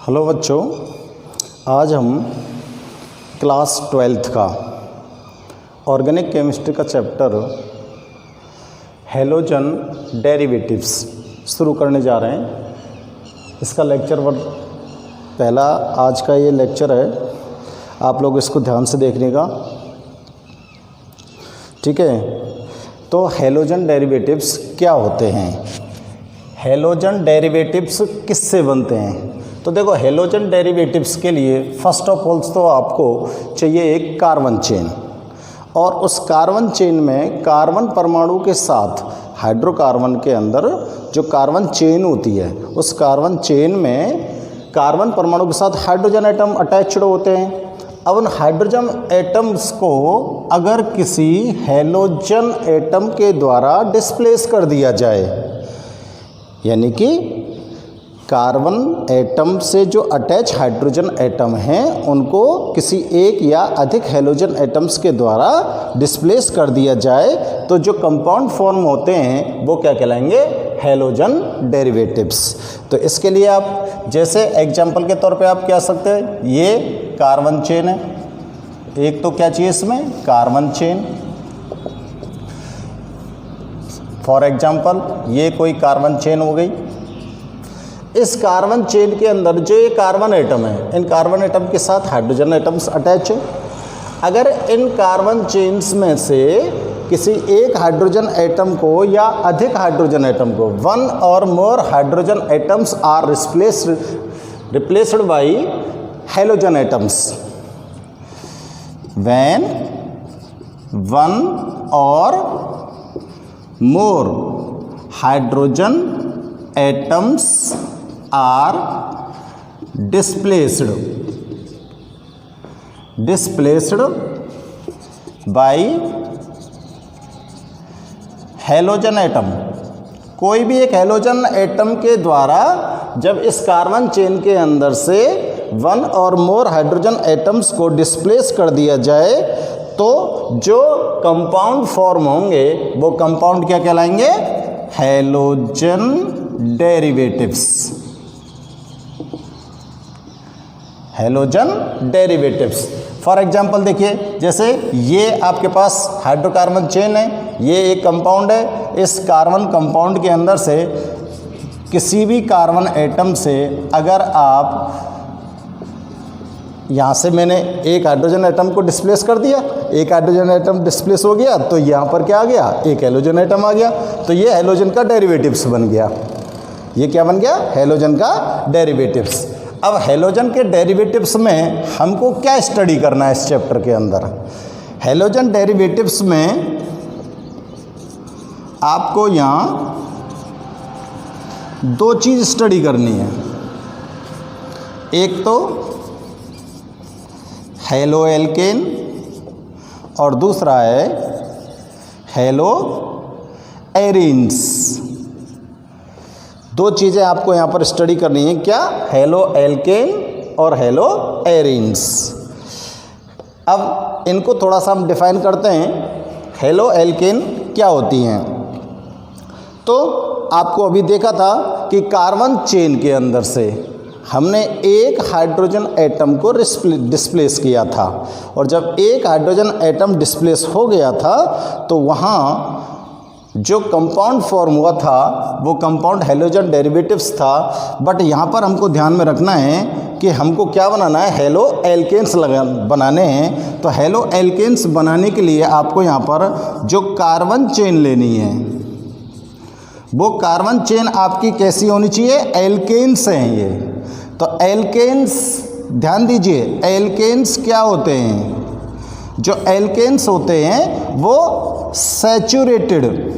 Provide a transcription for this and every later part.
Hello बच्चों, आज हम क्लास 12th का ऑर्गेनिक केमिस्ट्री का चैप्टर हैलोजन डेरिवेटिव्स शुरू करने जा रहे हैं। इसका लेक्चर पहला आज का ये लेक्चर है, आप लोग इसको ध्यान से देखिएगा, ठीक है। तो हैलोजन डेरिवेटिव्स क्या होते हैं, हैलोजन डेरिवेटिव्स किससे बनते हैं। तो देखो, हैलोजन डेरिवेटिव्स के लिए फर्स्ट ऑफ ऑल तो आपको चाहिए एक कार्बन चेन, और उस कार्बन चेन में कार्बन परमाणु के साथ हाइड्रोकार्बन के अंदर जो कार्बन चेन होती है, उस कार्बन चेन में कार्बन परमाणु के साथ हाइड्रोजन एटम अटैच्ड होते हैं। अब उन हाइड्रोजन एटम्स को अगर किसी हैलोजन एटम के द्वारा डिस्प्लेस कर दिया जाए, यानी कि कार्बन एटम से जो अटैच हाइड्रोजन एटम हैं उनको किसी एक या अधिक हैलोजन एटम्स के द्वारा डिस्प्लेस कर दिया जाए, तो जो कंपाउंड फॉर्म होते हैं वो क्या कहलाएंगे, हैलोजन डेरिवेटिव्स। तो इसके लिए आप जैसे एग्जांपल के तौर पे आप कह सकते हैं, ये कार्बन चेन है, एक तो क्या चाहिए इसमें, कार्बन चेन। फॉर एग्जांपल ये कोई कार्बन चेन हो गई। इस कार्बन चेन के अंदर जो ये कार्बन एटम है, इन कार्बन एटम के साथ हाइड्रोजन एटम्स अटैच है। अगर इन कार्बन चेन्स में से किसी एक हाइड्रोजन एटम को या अधिक हाइड्रोजन एटम को, one or more hydrogen atoms are replaced by halogen atoms, when one or more hydrogen atoms are displaced by halogen atom. कोई भी एक हैलोजन एटम के द्वारा जब इस कार्बन चेन के अंदर से one or more hydrogen atoms को डिस्प्लेस कर दिया जाए, तो जो कंपाउंड फॉर्म होंगे वो कंपाउंड क्या कहलाएंगे, halogen derivatives. Halogen derivatives for example देखिए, जैसे ये आपके पास हाइड्रोकार्बन चेन है, ये एक कंपाउंड है। इस कार्बन कंपाउंड के अंदर से किसी भी कार्बन एटम से अगर आप यहाँ से मैंने एक हाइड्रोजन एटम को डिस्प्लेस कर दिया, एक हाइड्रोजन एटम डिस्प्लेस हो गया, तो यहाँ पर क्या आ गया, एक हैलोजन एटम आ गया। तो ये हैलोजन का डेरिवेटिव्स बन गया। ये क्या बन गया, हैलोजन का डेरिवेटिव्स। अब हैलोजन के डेरिवेटिव्स में हमको क्या स्टडी करना है इस चैप्टर के अंदर। हैलोजन डेरिवेटिव्स में आपको यहाँ दो चीज़ स्टडी करनी है। एक तो हैलो एल्केन और दूसरा है हैलो एरीन्स। दो चीज़ें आपको यहाँ पर स्टडी करनी है, क्या, हैलो एल्केन और हैलो एरीन्स। अब इनको थोड़ा सा हम डिफाइन करते हैं। हैलो एल्केन क्या होती हैं, तो आपको अभी देखा था कि कार्बन चेन के अंदर से हमने एक हाइड्रोजन एटम को डिस्प्लेस किया था, और जब एक हाइड्रोजन एटम डिस्प्लेस हो गया था तो वहाँ जो कंपाउंड फॉर्म हुआ था वो कंपाउंड हैलोजन डेरिवेटिव्स था। बट यहाँ पर हमको ध्यान में रखना है कि हमको क्या बनाना है, हैलो एल्केन्स बनाने हैं। तो हैलो एल्केन्स बनाने के लिए आपको यहाँ पर जो कार्बन चेन लेनी है, वो कार्बन चेन आपकी कैसी होनी चाहिए, एल्केन्स हैं ये। तो एल्केन्स ध्यान दीजिए, एल्केन्स क्या होते हैं, जो एल्केन्स होते हैं वो सैचुरेटेड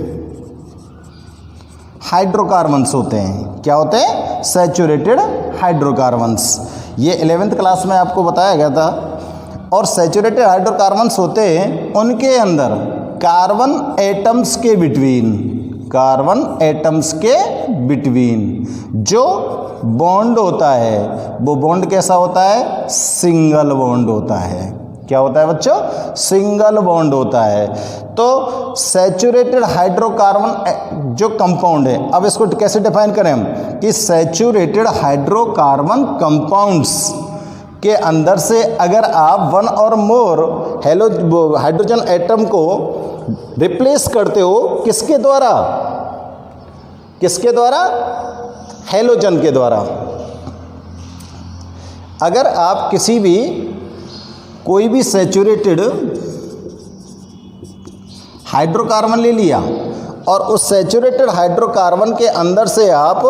हाइड्रोकार्बन्स होते हैं। क्या होते हैं, सैचुरेटेड हाइड्रोकार्बन्स। ये 11th क्लास में आपको बताया गया था। और सैचुरेटेड हाइड्रोकार्बन्स होते हैं उनके अंदर कार्बन एटम्स के बिटवीन जो बॉन्ड होता है, वो बॉन्ड कैसा होता है, सिंगल बॉन्ड होता है। क्या होता है बच्चों? सिंगल बॉन्ड होता है। तो सैचुरेटेड हाइड्रोकार्बन जो कंपाउंड है, अब इसको कैसे डिफाइन करें हम कि सैचुरेटेड हाइड्रोकार्बन कंपाउंड्स के अंदर से अगर आप one or more hydrogen atom को रिप्लेस करते हो, किसके द्वारा? किसके द्वारा? हैलोजन के द्वारा। अगर आप कोई भी सैचुरेटेड हाइड्रोकार्बन ले लिया और उस सैचुरेटेड हाइड्रोकार्बन के अंदर से आप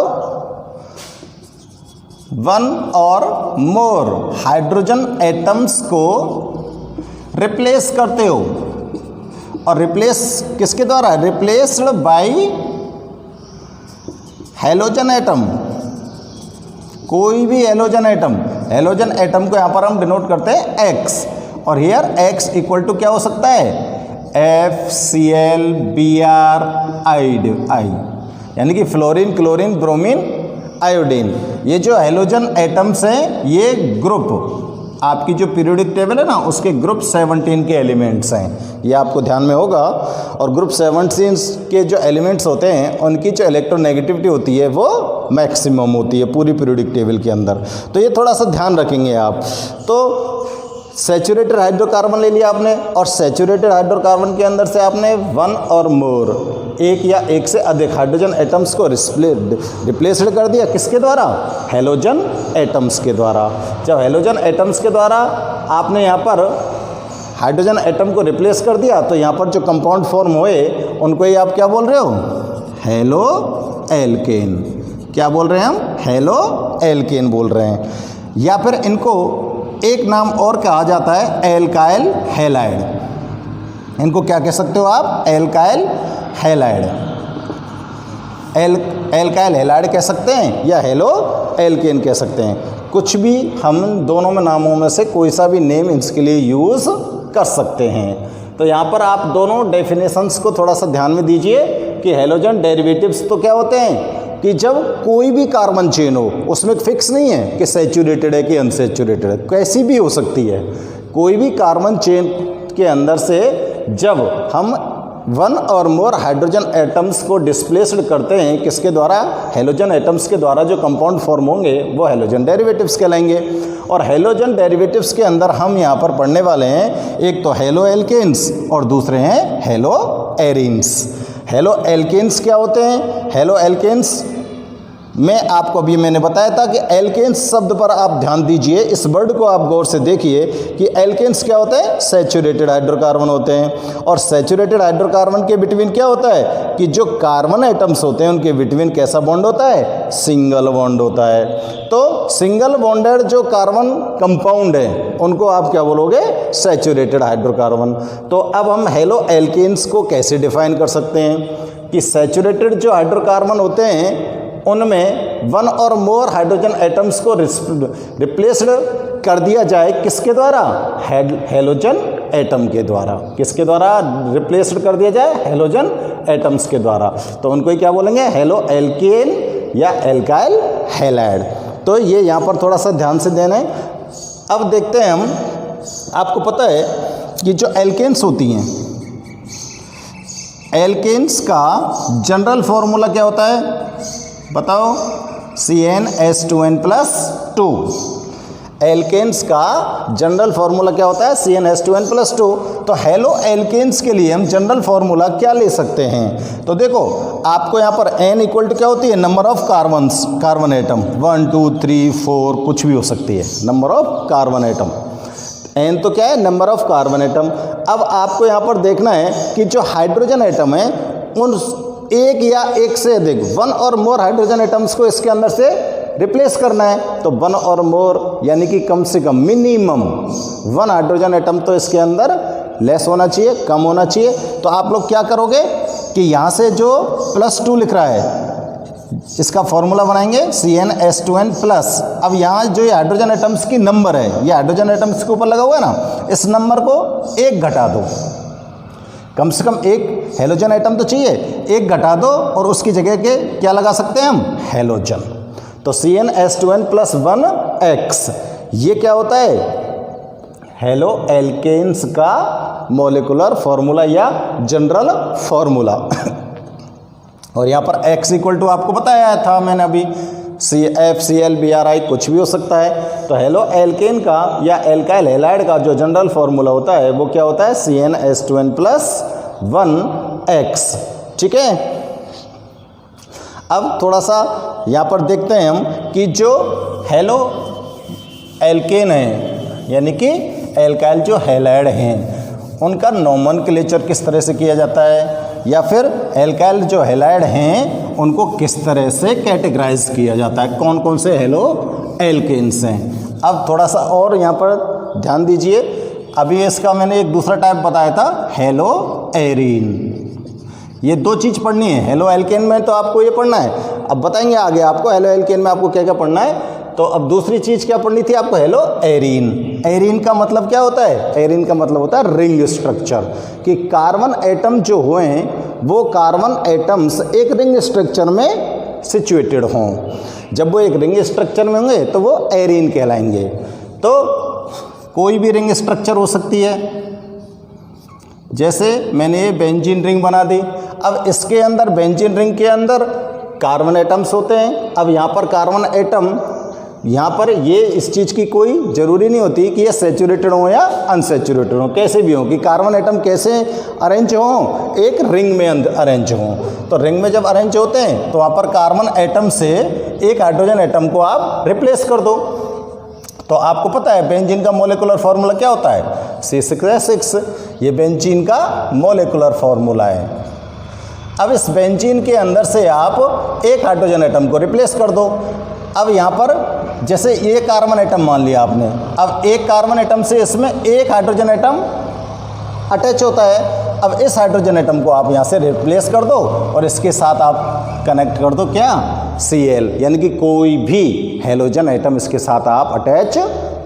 one or more hydrogen atoms को रिप्लेस करते हो, और रिप्लेस किसके द्वारा? Replaced by halogen atom. कोई भी हैलोजन एटम को यहाँ पर हम डिनोट करते हैं X, और हियर X इक्वल टू क्या हो सकता है? FCl Br I, यानी कि फ्लोरीन, क्लोरीन, ब्रोमीन, आयोडीन। ये जो हैलोजन एटम्स हैं, ये ग्रुप आपकी जो पीरियोडिक टेबल है ना, उसके ग्रुप 17 के एलिमेंट्स हैं, ये आपको ध्यान में होगा। और ग्रुप 17 के जो एलिमेंट्स होते हैं, उनकी जो इलेक्ट्रोनेगेटिविटी होती है वो मैक्सिमम होती है पूरी पीरियोडिक टेबल के अंदर। तो ये थोड़ा सा ध्यान रखेंगे आप। तो सैचुरेटेड हाइड्रोकार्बन ले लिया आपने, और सैचुरेटेड हाइड्रोकार्बन के अंदर से आपने वन और मोर, एक या एक से अधिक हाइड्रोजन एटम्स को रिप्लेस्ड कर दिया। किसके द्वारा? हैलोजन एटम्स के द्वारा। जब हैलोजन एटम्स के द्वारा आपने यहाँ पर हाइड्रोजन एटम को रिप्लेस कर दिया, तो यहाँ पर जो कंपाउंड फॉर्म हुए उनको ही आप क्या बोल रहे हो? Halo alkane. क्या बोल रहे हैं हम? हेलो एल्केन बोल रहे हैं। या फिर इनको एक नाम और कहा जाता है एल्काइल हैलाइड। इनको क्या कह सकते हो आप? Alkyl halide. एल्काइल हैलाइड कह सकते हैं या हेलो एल्केन कह सकते हैं। कुछ भी हम दोनों में नामों में से कोई सा भी नेम इसके लिए यूज़ कर सकते हैं। तो यहाँ पर आप दोनों डेफिनेशंस को थोड़ा सा ध्यान में दीजिए कि हैलोजन डेरिवेटिव्स तो क्या होते हैं कि जब कोई भी कार्बन चेन हो, उसमें फिक्स नहीं है कि सैचुरेटेड है कि अनसैचुरेटेड है, कैसी भी हो सकती है। कोई भी कार्बन चेन के अंदर से जब हम one or more hydrogen atoms को डिस्प्लेस्ड करते हैं, किसके द्वारा? हैलोजन एटम्स के द्वारा, जो कंपाउंड फॉर्म होंगे वो हैलोजन डेरिवेटिव्स कहलाएंगे। और हैलोजन डेरिवेटिव्स के अंदर हम यहाँ पर पढ़ने वाले हैं, एक तो हेलो एल्केन्स और दूसरे हैं हेलो एरीन्स। हेलो एल्केन्स क्या होते हैं? हेलो एल्केन्स में आपको अभी मैंने बताया था कि एल्केन्स शब्द पर आप ध्यान दीजिए, इस वर्ड को आप गौर से देखिए कि एल्केन्स क्या होते हैं? सैचुरेटेड हाइड्रोकार्बन होते हैं। और सैचुरेटेड हाइड्रोकार्बन के बिटवीन क्या होता है कि जो कार्बन एटम्स होते हैं उनके बिटवीन कैसा बॉन्ड होता है? सिंगल बॉन्ड होता है। तो सिंगल बॉन्डेड जो कार्बन कंपाउंड है उनको आप क्या बोलोगे? Saturated hydrocarbon. तो अब हम हेलो एल्केन्स को कैसे डिफाइन कर सकते हैं कि सैचुरेटेड जो हाइड्रोकार्बन होते हैं उनमें one or more hydrogen atoms को रिप्लेस्ड कर दिया जाए, किसके द्वारा? हैलोजन एटम के द्वारा। किसके द्वारा रिप्लेस्ड कर दिया जाए? हैलोजन एटम्स के द्वारा। तो उनको ही क्या बोलेंगे? हेलो एल्केन या एल्काइल हैलाइड। तो ये यहाँ पर थोड़ा सा ध्यान से देना है। अब देखते हैं हम, आपको पता है कि जो एल्केन्स होती हैं, एल्केन्स का जनरल फॉर्मूला क्या होता है? बताओ। CnH2n+2। एल्केन्स का जनरल फार्मूला क्या होता है? CnH2n+2। तो हेलो एल्केन्स के लिए हम जनरल फार्मूला क्या ले सकते हैं? तो देखो, आपको यहाँ पर n इक्वल टू क्या होती है? नंबर ऑफ कार्बन एटम, 1 2 3 4 कुछ भी हो सकती है, number of carbon atom. n तो क्या है? Number of carbon atom. अब आपको यहाँ पर देखना है कि जो हाइड्रोजन एटम है उन एक या एक से अधिक one or more hydrogen atoms को इसके अंदर से रिप्लेस करना है। तो वन और मोर यानी कि कम से कम मिनिमम वन हाइड्रोजन एटम तो इसके अंदर लेस होना चाहिए, कम होना चाहिए। तो आप लोग क्या करोगे कि यहाँ से जो +2 लिख रहा है इसका फॉर्मूला बनाएंगे CnH2n+। अब यहाँ जो ये हाइड्रोजन एटम्स की नंबर है, ये हाइड्रोजन एटम्स के ऊपर लगा हुआ है ना, इस नंबर को 1 घटा दो। कम से कम एक हेलोजन एटम तो चाहिए, 1 घटा दो और उसकी जगह के क्या लगा सकते हैं हम? हेलोजन। तो CnH2n+1X ये क्या होता है? हेलो एल्केन्स का मॉलिक्यूलर फॉर्मूला या जनरल फॉर्मूला। और यहाँ पर X इक्वल टू आपको बताया था मैंने अभी, CFCl Bri कुछ भी हो सकता है। तो हेलो एल्केन का या एल्काइल हैलाइड का जो जनरल फॉर्मूला होता है वो क्या होता है, CnH2n+1X। ठीक है, अब थोड़ा सा यहाँ पर देखते हैं हम कि जो हेलो एल्केन है यानी कि एल्काइल जो हैलाइड हैं उनका नोमेनक्लेचर किस तरह से किया जाता है, या फिर एल्काइल जो हैलाइड हैं उनको किस तरह से कैटेगराइज किया जाता है, कौन कौन से हेलो एल्केन्स हैं। अब थोड़ा सा और यहाँ पर ध्यान दीजिए, अभी इसका मैंने एक दूसरा टाइप बताया था हेलो एरीन। ये दो चीज़ पढ़नी है, हेलो एल्केन में तो आपको ये पढ़ना है, अब बताएंगे आगे आपको हेलो एल्केन में आपको क्या क्या पढ़ना है। तो अब दूसरी चीज़ क्या पढ़नी थी आपको, हेलो एरीन। एरीन का मतलब क्या होता है, एरीन का मतलब होता है रिंग स्ट्रक्चर, कि कार्बन एटम जो हुए हैं वो कार्बन एटम्स एक रिंग स्ट्रक्चर में सिचुएटेड हों। जब वो एक रिंग स्ट्रक्चर में होंगे तो वो एरीन कहलाएंगे। तो कोई भी रिंग स्ट्रक्चर हो सकती है, जैसे मैंने ये बेंजीन रिंग बना दी। अब इसके अंदर बेंजीन रिंग के अंदर कार्बन एटम्स होते हैं। अब यहाँ पर कार्बन एटम, यहाँ पर ये इस चीज़ की कोई ज़रूरी नहीं होती कि ये सेचुरेटेड हो या अनसेचुरेटेड हो, कैसे भी हो, कि कार्बन एटम कैसे अरेंज हो, एक रिंग में अरेंज हो। तो रिंग में जब अरेंज होते हैं तो वहाँ पर कार्बन एटम से एक हाइड्रोजन एटम को आप रिप्लेस कर दो। तो आपको पता है बेंजीन का मॉलिक्यूलर फार्मूला क्या होता है, C6H6। ये बेंजीन का मॉलिक्यूलर फार्मूला है। अब इस बेंजीन के अंदर से आप एक हाइड्रोजन एटम को रिप्लेस कर दो। अब यहाँ पर जैसे ये कार्बन एटम मान लिया आपने, अब एक कार्बन एटम से इसमें एक हाइड्रोजन एटम अटैच होता है। अब इस हाइड्रोजन एटम को आप यहाँ से रिप्लेस कर दो और इसके साथ आप कनेक्ट कर दो क्या, Cl, यानी कि कोई भी हेलोजन एटम इसके साथ आप अटैच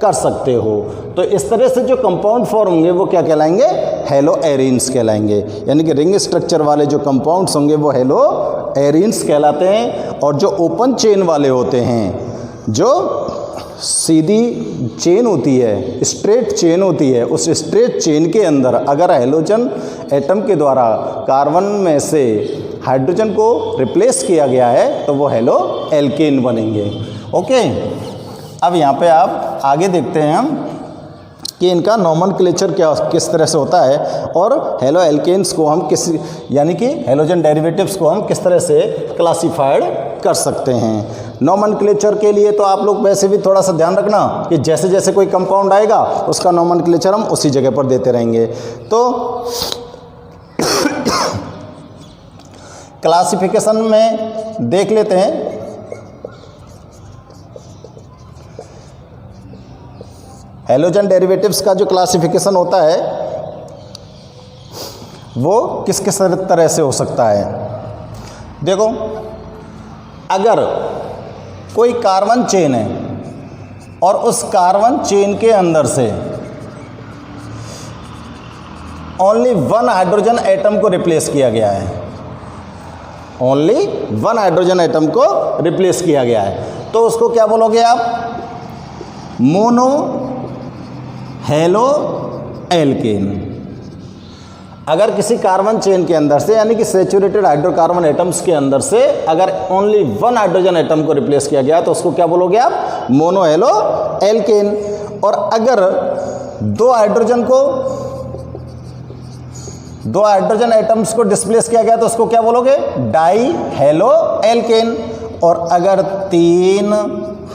कर सकते हो। तो इस तरह से जो कंपाउंड फॉर्म होंगे वो क्या कहलाएंगे, हेलो एरीन्स कहलाएंगे। यानी कि रिंग स्ट्रक्चर वाले जो कंपाउंड्स होंगे वो हेलो एरीन्स कहलाते हैं। और जो ओपन चेन वाले होते हैं, जो सीधी चेन होती है, स्ट्रेट चेन होती है, उस स्ट्रेट चेन के अंदर अगर हेलोजन एटम के द्वारा कार्बन में से हाइड्रोजन को रिप्लेस किया गया है तो वो हेलो एल्केन बनेंगे। ओके, अब यहाँ पे आप आगे देखते हैं हम कि इनका नोमेनक्लेचर क्या किस तरह से होता है और हेलो एल्केन्स को हम किस, यानी कि हेलोजन डेरिवेटिव्स को हम किस तरह से क्लासिफाइड कर सकते हैं। नोमेनक्लेचर के लिए तो आप लोग वैसे भी थोड़ा सा ध्यान रखना कि जैसे जैसे कोई कंपाउंड आएगा उसका नोमेनक्लेचर हम उसी जगह पर देते रहेंगे। तो क्लासिफिकेशन में देख लेते हैं। हेलोजन डेरिवेटिव्स का जो क्लासिफिकेशन होता है वो किस किस तरह से हो सकता है। देखो, अगर कोई कार्बन चेन है और उस कार्बन चेन के अंदर से ओनली वन हाइड्रोजन एटम को रिप्लेस किया गया है, ओनली वन हाइड्रोजन एटम को रिप्लेस किया गया है, तो उसको क्या बोलोगे आप, मोनो हेलो एल्केन। अगर किसी कार्बन चेन के अंदर से, यानी कि सेचुरेटेड हाइड्रोकार्बन एटम्स के अंदर से अगर ओनली वन हाइड्रोजन एटम को रिप्लेस किया गया तो उसको क्या बोलोगे आप, मोनो हेलो एल्केन। और अगर दो हाइड्रोजन एटम्स को डिस्प्लेस किया गया तो उसको क्या बोलोगे, डाई हेलो एल्केन। और अगर तीन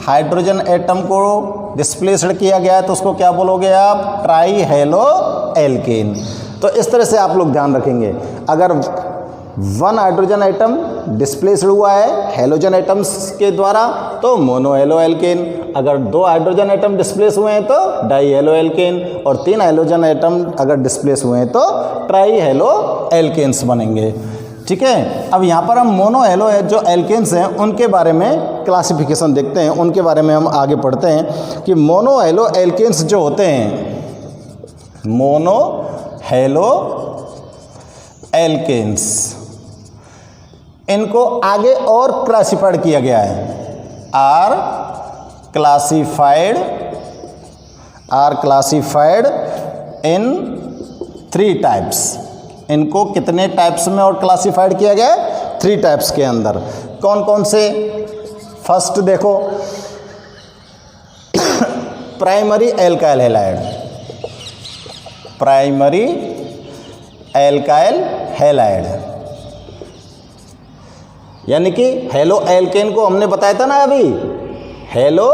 हाइड्रोजन एटम को डिस्प्लेस्ड किया गया है तो उसको क्या बोलोगे आप, ट्राई हेलो एल्केन। तो इस तरह से आप लोग ध्यान रखेंगे, अगर वन हाइड्रोजन एटम डिस्प्लेस्ड हुआ है हेलोजन एटम्स के द्वारा तो मोनो हेलो एल्केन, अगर दो हाइड्रोजन एटम डिस्प्लेस हुए हैं तो डाई हेलो एल्केन, और तीन हाइड्रोजन एटम अगर डिस्प्लेस हुए हैं तो ट्राई हेलो एल्केन्स बनेंगे। ठीक है, अब यहाँ पर हम मोनो हेलो जो एल्केन्स हैं उनके बारे में क्लासिफिकेशन देखते हैं, उनके बारे में हम आगे पढ़ते हैं कि मोनो हेलो एल्केन्स जो होते हैं, मोनो हेलो एल्केन्स, इनको आगे और क्लासिफाइड किया गया है, are classified are classified in 3 types. इनको कितने टाइप्स में और क्लासिफाइड किया गया है? 3 टाइप्स के अंदर। कौन कौन से? फर्स्ट देखो, primary alkyl halide, primary alkyl halide, यानी कि हेलो एल्केन को हमने बताया था ना अभी, हेलो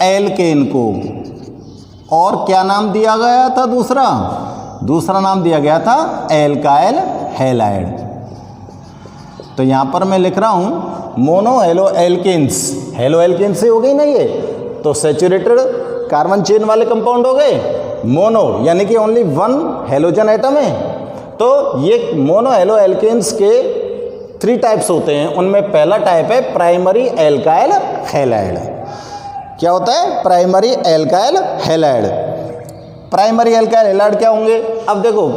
एल्केन को, और क्या नाम दिया गया था? दूसरा नाम दिया गया था एल्काइल हैलाइड। तो यहां पर मैं लिख रहा हूं mono halo alkanes. Halo alkanes से हो गई ना ये, तो सैचुरेटेड कार्बन चेन वाले कंपाउंड हो गए। मोनो यानी कि ओनली 1 हेलोजन एटम है। तो ये मोनो हेलो एल्केन्स के 3 टाइप्स होते हैं। उनमें पहला टाइप है प्राइमरी एल्काइल हैलाइड। क्या होता है? Primary alkyl halide. Primary alkyl halide क्या होंगे? अब देखो,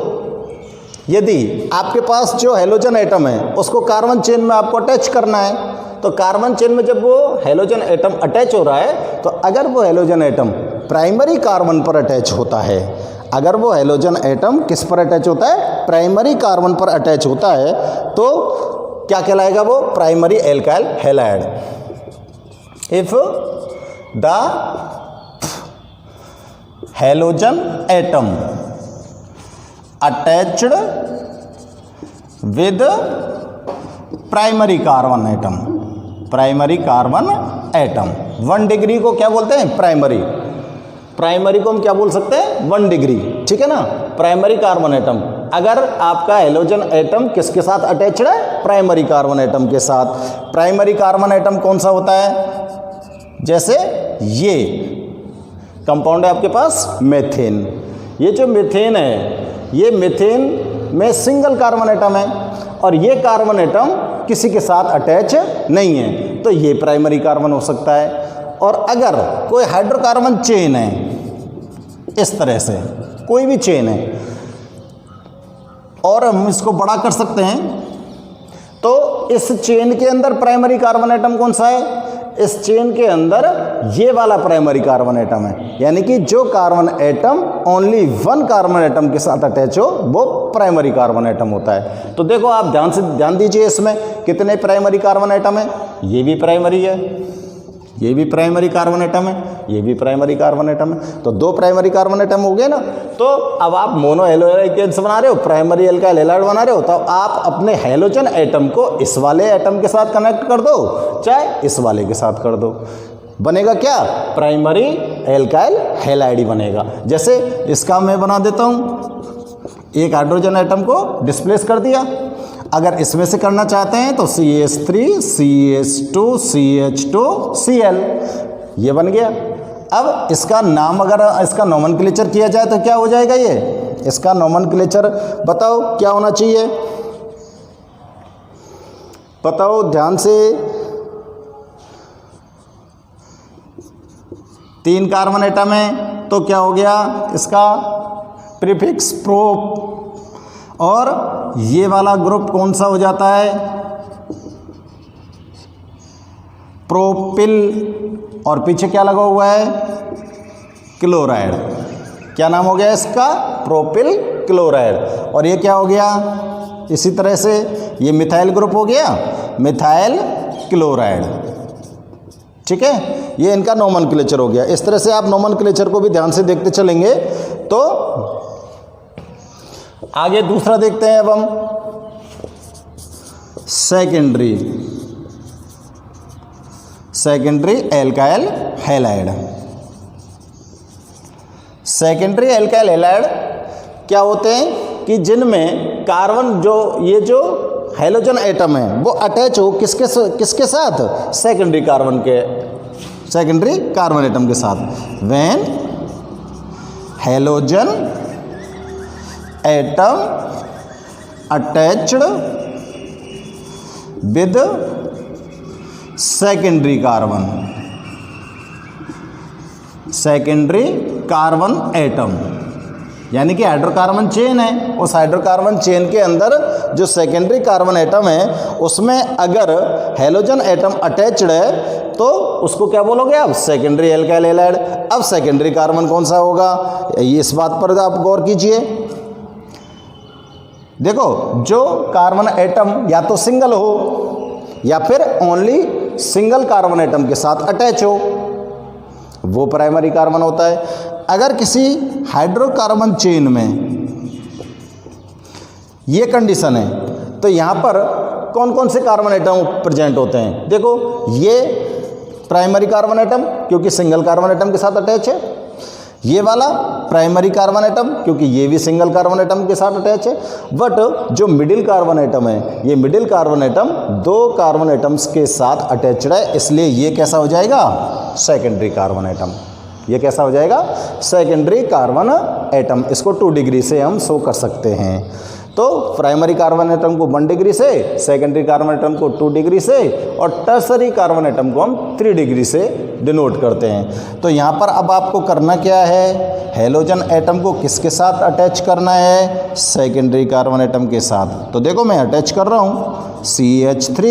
यदि आपके पास जो हेलोजन एटम है उसको कार्बन चेन में आपको अटैच करना है, तो कार्बन चेन में जब वो हेलोजन एटम अटैच हो रहा है, तो अगर वो हेलोजन एटम प्राइमरी कार्बन पर अटैच होता है, अगर वो हेलोजन एटम किस पर अटैच होता है? प्राइमरी कार्बन पर अटैच होता है, तो क्या कहलाएगा वो? Primary alkyl halide. If the halogen atom attached with primary carbon atom, primary carbon atom 1 degree को क्या बोलते हैं? प्राइमरी। प्राइमरी को हम क्या बोल सकते हैं? 1 डिग्री, ठीक है ना। प्राइमरी कार्बन एटम, अगर आपका हेलोजन एटम किसके साथ अटैच्ड है? प्राइमरी कार्बन एटम के साथ। प्राइमरी कार्बन एटम कौन सा होता है? जैसे ये कंपाउंड है आपके पास मेथेन। ये जो मेथेन है, ये मेथेन में सिंगल कार्बन एटम है और ये कार्बन एटम किसी के साथ अटैच नहीं है, तो ये प्राइमरी कार्बन हो सकता है। और अगर कोई हाइड्रोकार्बन चेन है, इस तरह से कोई भी चेन है, और हम इसको बड़ा कर सकते हैं, तो इस चेन के अंदर प्राइमरी कार्बन एटम कौन सा है? इस चेन के अंदर ये वाला प्राइमरी कार्बन एटम है। यानी कि जो carbon atom only 1 carbon atom के साथ अटैच हो, वो प्राइमरी कार्बन एटम होता है। तो देखो, आप ध्यान दीजिए, इसमें कितने प्राइमरी कार्बन एटम है? ये भी प्राइमरी है, ये भी प्राइमरी कार्बन एटम है, ये भी प्राइमरी कार्बन एटम है। तो 2 प्राइमरी कार्बन एटम हो गए ना। तो अब आप मोनो हेलो एल्केन्स बना रहे हो, प्राइमरी एल्काइल हैलाइड बना रहे हो, तो आप अपने हेलोजन एटम को इस वाले एटम के साथ कनेक्ट कर दो, चाहे इस वाले के साथ कर दो, बनेगा क्या? प्राइमरी एल्काइल हैलाइड ही बनेगा। जैसे इसका मैं बना देता हूँ, एक हाइड्रोजन एटम को डिस्प्लेस कर दिया। अगर इसमें से करना चाहते हैं तो CH3 CH2 CH2 Cl, ये बन गया। अब इसका नाम, अगर इसका नोमेनक्लेचर किया जाए तो क्या हो जाएगा? ये इसका नोमेनक्लेचर बताओ क्या होना चाहिए? बताओ ध्यान से। 3 कार्बन एटम है, तो क्या हो गया? इसका प्रीफिक्स प्रोप, और ये वाला ग्रुप कौन सा हो जाता है? प्रोपिल, और पीछे क्या लगा हुआ है? क्लोराइड। क्या नाम हो गया इसका? Propyl chloride. और ये क्या हो गया? इसी तरह से ये मिथाइल ग्रुप हो गया, मिथाइल क्लोराइड, ठीक है। ये इनका नोमेनक्लेचर हो गया। इस तरह से आप नोमेनक्लेचर को भी ध्यान से देखते चलेंगे। तो आगे दूसरा देखते हैं अब हम, secondary alkyl halide. Secondary alkyl halide क्या होते हैं? कि जिनमें कार्बन, ये जो हेलोजन एटम है वो अटैच हो किसके साथ? सेकेंडरी कार्बन एटम के साथ। When halogen atom attached with secondary carbon atom, यानी कि हाइड्रोकार्बन चेन है, उस हाइड्रोकार्बन चेन के अंदर जो सेकेंडरी कार्बन एटम है उसमें अगर हैलोजन एटम अटैच्ड है तो उसको क्या बोलोगे आप? Secondary alkyl halide. अब सेकेंडरी कार्बन कौन सा होगा, इस बात पर आप गौर कीजिए। देखो, जो कार्बन एटम या तो सिंगल हो या फिर ओनली सिंगल कार्बन एटम के साथ अटैच हो, वो प्राइमरी कार्बन होता है। अगर किसी हाइड्रोकार्बन चेन में ये कंडीशन है तो यहाँ पर कौन कौन से कार्बन एटम प्रेजेंट होते हैं? देखो, ये प्राइमरी कार्बन एटम क्योंकि सिंगल कार्बन एटम के साथ अटैच है, ये वाला प्राइमरी कार्बन एटम क्योंकि ये भी सिंगल कार्बन एटम के साथ अटैच है। बट जो मिडिल कार्बन एटम है, ये मिडिल कार्बन एटम दो कार्बन एटम्स के साथ अटैच्ड है, इसलिए ये कैसा हो जाएगा? Secondary carbon atom. ये कैसा हो जाएगा? Secondary carbon atom. इसको 2 डिग्री से हम शो कर सकते हैं। तो प्राइमरी कार्बन एटम को 1 डिग्री से, सेकेंडरी कार्बन एटम को 2 डिग्री से और टर्सरी कार्बन एटम को हम 3 डिग्री से डिनोट करते हैं। तो यहाँ पर अब आपको करना क्या है? हैलोजन एटम को किसके साथ अटैच करना है? सेकेंडरी कार्बन एटम के साथ। तो देखो, मैं अटैच कर रहा हूँ CH3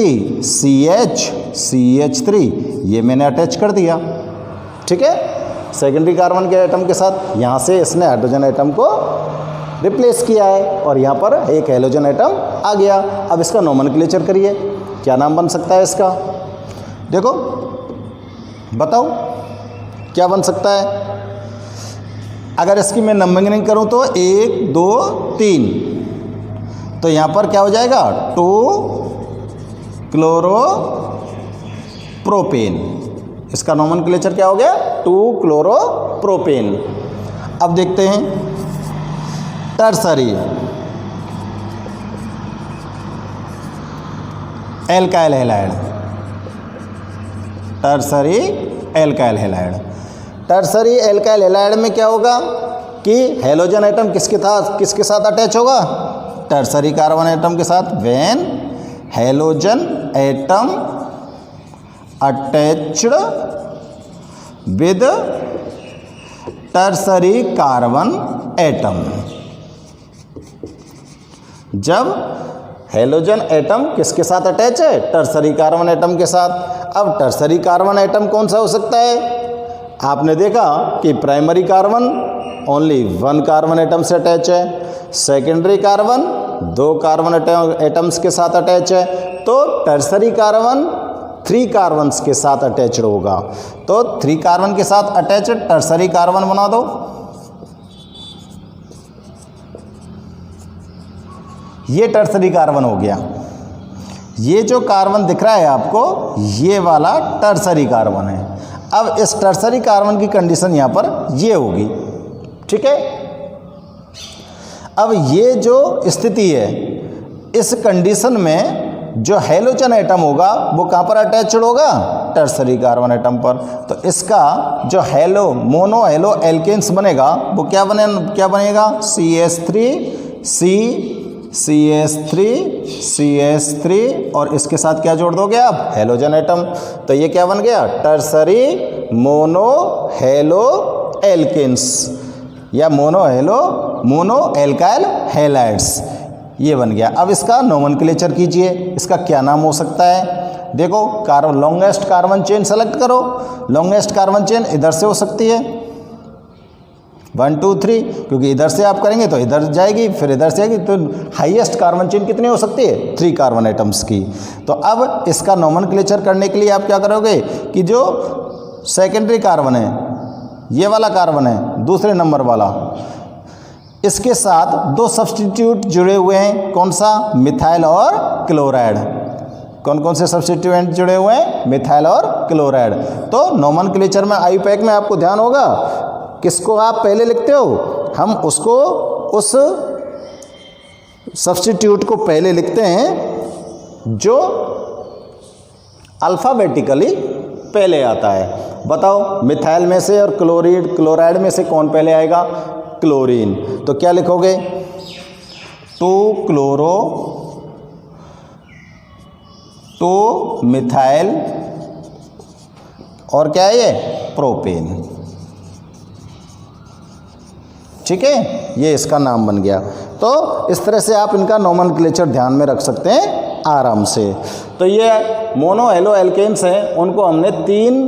CH3, ये मैंने अटैच कर दिया। ठीक है, सेकेंडरी कार्बन के एटम के साथ। यहाँ से इसने हाइड्रोजन एटम को रिप्लेस किया है और यहाँ पर एक हैलोजन एटम आ गया। अब इसका नोमेनक्लेचर करिए, क्या नाम बन सकता है इसका? देखो, बताओ क्या बन सकता है? अगर इसकी मैं नंबरिंग करूँ तो 1 2 3, तो यहाँ पर क्या हो जाएगा? 2 क्लोरोप्रोपेन। इसका नोमेनक्लेचर क्या हो गया? 2 क्लोरोप्रोपेन। अब देखते हैं tertiary alkyl halide. Tertiary alkyl halide. Tertiary alkyl halide में क्या होगा कि हैलोजन एटम किसके साथ अटैच होगा? टर्सरी कार्बन एटम के साथ। When halogen atom attached with tertiary carbon atom. जब हैलोजन एटम किसके साथ अटैच है? टर्सरी कार्बन एटम के साथ। अब टर्सरी कार्बन एटम कौन सा हो सकता है? आपने देखा कि primary carbon only 1 carbon atom से अटैच है, सेकेंडरी कार्बन 2 कार्बन एटम्स के साथ अटैच है, तो टर्सरी कार्बन 3 कार्बन्स के साथ अटैच्ड होगा। तो 3 कार्बन के साथ अटैच्ड टर्सरी कार्बन बना दो। ये टर्सरी कार्बन हो गया। ये जो कार्बन दिख रहा है आपको, ये वाला टर्सरी कार्बन है। अब इस टर्सरी कार्बन की कंडीशन यहाँ पर ये होगी। ठीक है, अब ये जो स्थिति है, इस कंडीशन में जो हैलोजन एटम होगा वो कहाँ पर अटैच्ड होगा? टर्सरी कार्बन एटम पर। तो इसका जो मोनो हैलो एल्केन्स बनेगा वो क्या बनेगा? CH3 और इसके साथ क्या जोड़ दोगे आप? Halogen atom. तो ये क्या बन गया? टर्सरी मोनो हैलो एल्केन्स या मोनो एल्काइल हैलाइड्स, ये बन गया। अब इसका नोमेनक्लेचर कीजिए, इसका क्या नाम हो सकता है? देखो, लॉन्गेस्ट कार्बन चेन सेलेक्ट करो। लॉन्गेस्ट कार्बन चेन इधर से हो सकती है 1 2 3, क्योंकि इधर से आप करेंगे तो इधर जाएगी, फिर इधर से आएगी। तो हाईएस्ट कार्बन चेन कितनी हो सकती है? 3 कार्बन एटम्स की। तो अब इसका नोमेनक्लेचर करने के लिए आप क्या करोगे कि जो सेकेंडरी कार्बन है, ये वाला कार्बन है दूसरे नंबर वाला, इसके साथ 2 सब्स्टिट्यूट जुड़े हुए हैं। कौन सा? मिथाइल और क्लोराइड। कौन कौन से सब्स्टिट्यूएंट जुड़े हुए हैं? मिथाइल और क्लोराइड। तो नोमेनक्लेचर में आईयूपैक में आपको ध्यान होगा, किसको आप पहले लिखते हो? हम उसको, उस सब्स्टिट्यूट को पहले लिखते हैं जो अल्फ़ाबेटिकली पहले आता है। बताओ, मिथाइल में से और क्लोराइड में से कौन पहले आएगा? क्लोरीन। तो क्या लिखोगे? 2 क्लोरो 2 मिथाइल और क्या है ये? प्रोपेन। ठीक है, ये इसका नाम बन गया। तो इस तरह से आप इनका नोमेनक्लेचर ध्यान में रख सकते हैं आराम से। तो ये मोनो हेलो एल्केन्स हैं, उनको हमने 3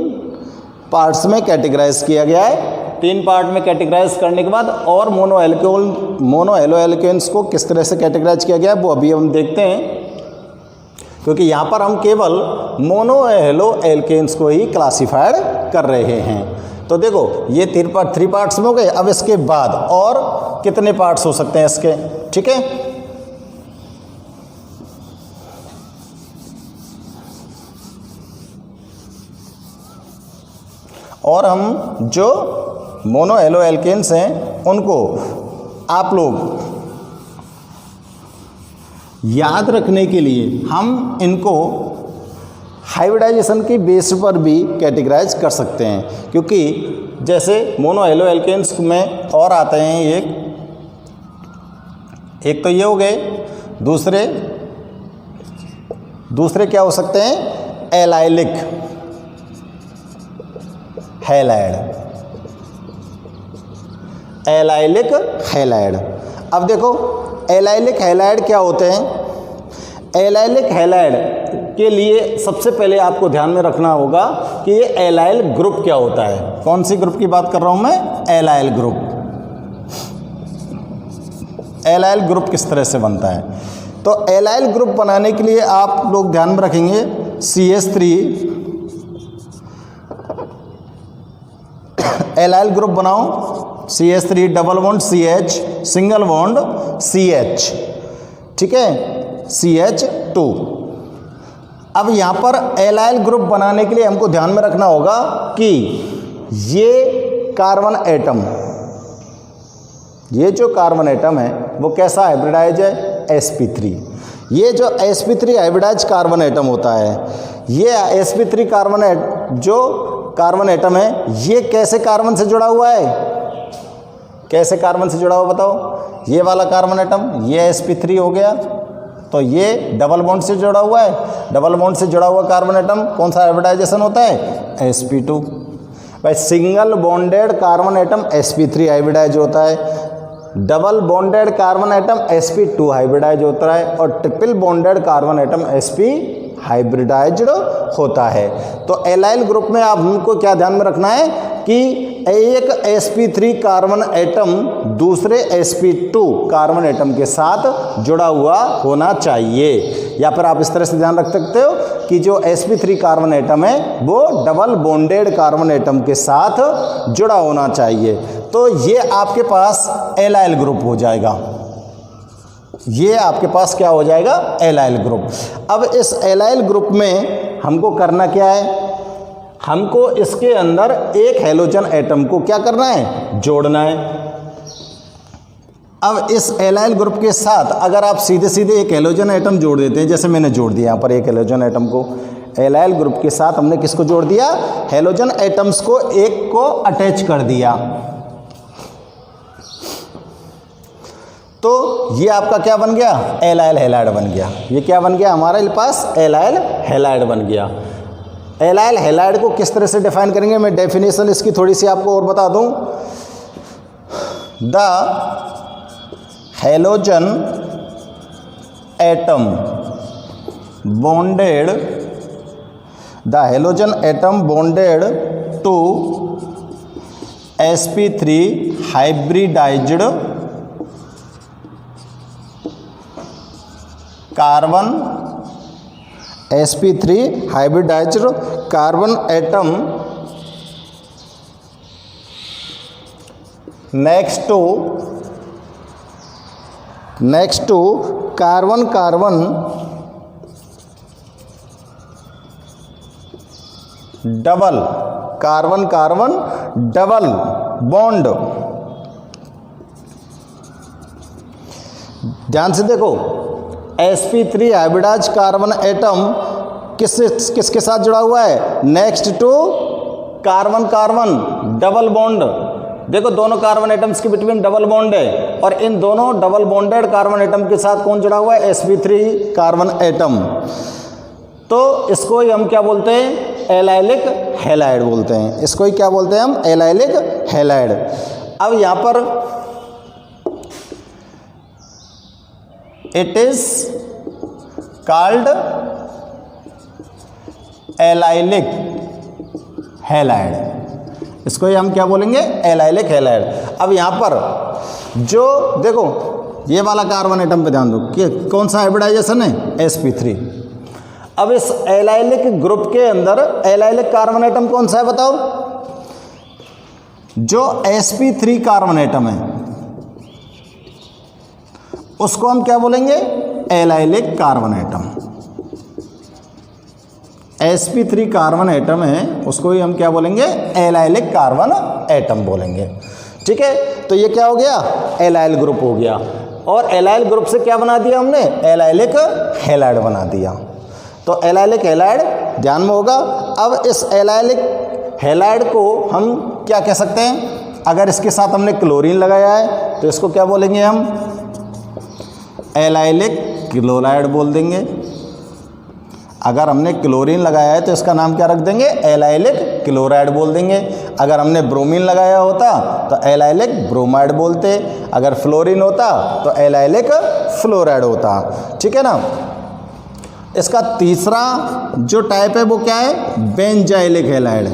पार्ट्स में कैटेगराइज किया गया है। 3 पार्ट में कैटेगराइज करने के बाद और मोनो हेलो एल्केन्स को किस तरह से कैटेगराइज किया गया है वो अभी हम देखते हैं, क्योंकि यहाँ पर हम केवल मोनो हेलो एल्केन्स को ही क्लासिफाइड कर रहे हैं। तो देखो ये 3 पार्ट्स में हो गए। अब इसके बाद और कितने पार्ट्स हो सकते हैं इसके, ठीक है। और हम जो मोनो हेलो एल्केन्स हैं उनको आप लोग याद रखने के लिए हम इनको हाइब्रिडाइजेशन की बेस पर भी कैटेगराइज कर सकते हैं, क्योंकि जैसे मोनो हेलो एल्केन्स में और आते हैं एक तो ये हो गए, दूसरे क्या हो सकते हैं, एलाइलिक हैलाइड। अब देखो एलाइलिक हैलाइड क्या होते हैं। एलाइलिक हैलाइड के लिए सबसे पहले आपको ध्यान में रखना होगा कि ये एलाइल ग्रुप क्या होता है। कौन सी ग्रुप की बात कर रहा हूं मैं, एलाइल ग्रुप। एलाइल ग्रुप किस तरह से बनता है, तो एलाइल ग्रुप बनाने के लिए आप लोग ध्यान में रखेंगे CH3 एलाइल ग्रुप बनाओ, CH3 double bond CH single bond CH, ठीक है, CH2। अब यहाँ पर एलाइल ग्रुप बनाने के लिए हमको ध्यान में रखना होगा कि ये कार्बन एटम, ये जो कार्बन एटम है वो कैसा हाइब्रिडाइज है, sp3। ये जो sp3 हाइब्रिडाइज कार्बन एटम होता है, ये sp3 जो कार्बन एटम है ये कैसे कार्बन से जुड़ा हुआ है, कैसे कार्बन से जुड़ा हुआ बताओ। ये वाला कार्बन एटम ये sp3 हो गया, तो ये डबल बॉन्ड से जुड़ा हुआ है। डबल बॉन्ड से जुड़ा हुआ कार्बन एटम कौन सा हाइब्रिडाइजेशन होता है, sp2। भाई single bonded carbon atom sp3 hybridise होता है, double bonded carbon atom sp2 hybridise होता है, और triple bonded carbon atom sp hybridised होता है। तो एलाइल ग्रुप में आप हमको क्या ध्यान में रखना है कि एक sp3 कार्बन एटम दूसरे sp2 कार्बन एटम के साथ जुड़ा हुआ होना चाहिए, या फिर आप इस तरह से ध्यान रख सकते हो कि जो sp3 कार्बन एटम है वो डबल बॉन्डेड कार्बन एटम के साथ जुड़ा होना चाहिए। तो ये आपके पास एलाइल ग्रुप हो जाएगा, ये आपके पास क्या हो जाएगा, एलाइल ग्रुप। अब इस एलाइल ग्रुप में हमको करना क्या है, हमको इसके अंदर एक हैलोजन एटम को क्या करना है, जोड़ना है। अब इस एलाइल ग्रुप के साथ अगर आप सीधे सीधे एक हैलोजन एटम जोड़ देते हैं, जैसे मैंने जोड़ दिया यहाँ पर एक हैलोजन एटम को, एलाइल ग्रुप के साथ हमने किसको जोड़ दिया, हैलोजन एटम्स को एक को अटैच कर दिया, तो ये आपका क्या बन गया, एलाइल हैलाइड बन गया। ये क्या बन गया हमारे पास, एलाइल हैलाइड बन गया। एलाइल हैलाइड को किस तरह से डिफाइन करेंगे, मैं डेफिनेशन इसकी थोड़ी सी आपको और बता दूं। The halogen atom bonded, the halogen atom bonded to sp3 hybridised carbon, sp3 hybridised carbon atom next to carbon carbon double bond. ध्यान से देखो, sp3 हाइब्रिडाइज कार्बन एटम किसके साथ जुड़ा हुआ है, next to carbon carbon double bond. देखो दोनों कार्बन एटम्स के बिटवीन डबल बॉन्ड है, और इन दोनों डबल बॉन्डेड कार्बन एटम के साथ कौन जुड़ा हुआ है, sp3 कार्बन एटम। तो इसको ही हम क्या बोलते हैं, एलाइलिक हैलाइड बोलते हैं। इसको ही क्या बोलते हैं हम, एलाइलिक हैलाइड। अब यहाँ पर it is called allylic halide. इसको हम क्या बोलेंगे? Allylic halide. अब यहां पर जो देखो ये वाला कार्बन एटम पे ध्यान दो कि कौन सा हाइब्रिडाइजेशन है? sp3। अब इस एलाइलिक ग्रुप के अंदर एलाइलिक कार्बन एटम कौन सा है बताओ? जो sp3 कार्बन एटम है उसको हम क्या बोलेंगे? Allylic carbon atom. sp3 carbon atom है उसको ही हम क्या बोलेंगे? एलाइलिक कार्बन एटम बोलेंगे। ठीक है, तो ये क्या हो गया? एलाइल ग्रुप हो गया। और एलाइल ग्रुप से क्या बना दिया हमने? एलाइलिक हैलाइड बना दिया। तो एलाइलिक हैलाइड ध्यान में होगा। अब इस एलाइलिक हैलाइड को हम क्या कह सकते हैं? अगर इसके साथ हमने क्लोरीन लगाया है तो इसको क्या बोलेंगे हम? एलाइलिक क्लोराइड बोल देंगे। अगर हमने क्लोरीन लगाया है तो इसका नाम क्या रख देंगे? एलाइलिक क्लोराइड बोल देंगे। अगर हमने ब्रोमीन लगाया होता तो एलाइलिक ब्रोमाइड बोलते। अगर फ्लोरीन होता तो एलाइलिक फ्लोराइड होता। ठीक है ना। इसका तीसरा जो टाइप है वो क्या है? Benzylic halide.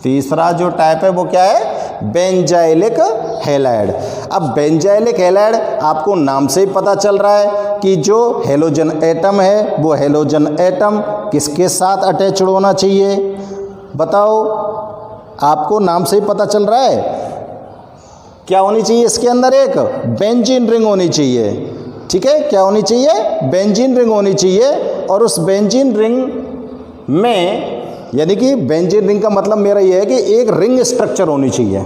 तीसरा जो टाइप है वो क्या है? Benzylic halide. अब बेंजाइलिक हैलाइड आपको नाम से ही पता चल रहा है कि जो हेलोजन एटम है वो हेलोजन एटम किसके साथ अटैच्ड होना चाहिए? बताओ, आपको नाम से ही पता चल रहा है। क्या होनी चाहिए इसके अंदर? एक बेंजीन रिंग होनी चाहिए। ठीक है, क्या होनी चाहिए? बेंजीन रिंग होनी चाहिए। और उस बेंजीन रिंग में यानी कि बेंजीन रिंग का मतलब मेरा ये है कि एक रिंग स्ट्रक्चर होनी चाहिए।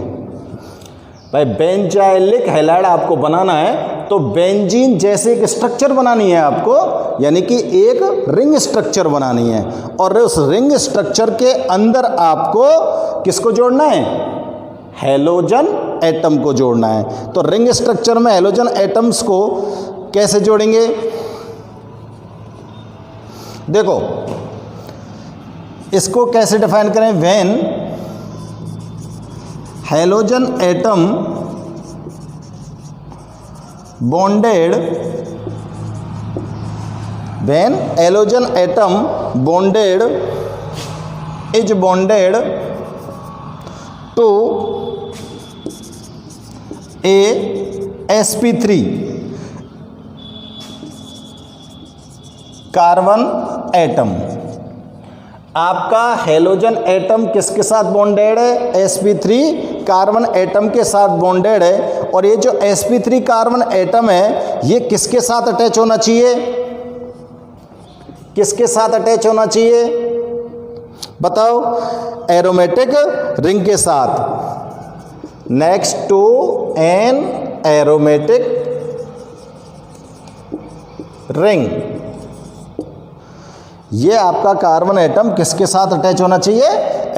भाई बेंजाइलिक हैलाइड आपको बनाना है तो बेंजीन जैसे एक स्ट्रक्चर बनानी है आपको, यानी कि एक रिंग स्ट्रक्चर बनानी है। और उस रिंग स्ट्रक्चर के अंदर आपको किसको जोड़ना है? हेलोजन एटम को जोड़ना है। तो रिंग स्ट्रक्चर में हेलोजन एटम्स को कैसे जोड़ेंगे? देखो इसको कैसे डिफाइन करें? When halogen atom bonded, when halogen atom bonded is bonded to a sp3 carbon atom. आपका हेलोजन एटम किसके साथ बॉन्डेड है? sp3 कार्बन एटम के साथ बॉन्डेड है। और ये जो sp3 कार्बन एटम है ये किसके साथ अटैच होना चाहिए? किसके साथ अटैच होना चाहिए बताओ? एरोमेटिक रिंग के साथ। Next to an aromatic ring. ये आपका कार्बन एटम किसके साथ अटैच होना चाहिए?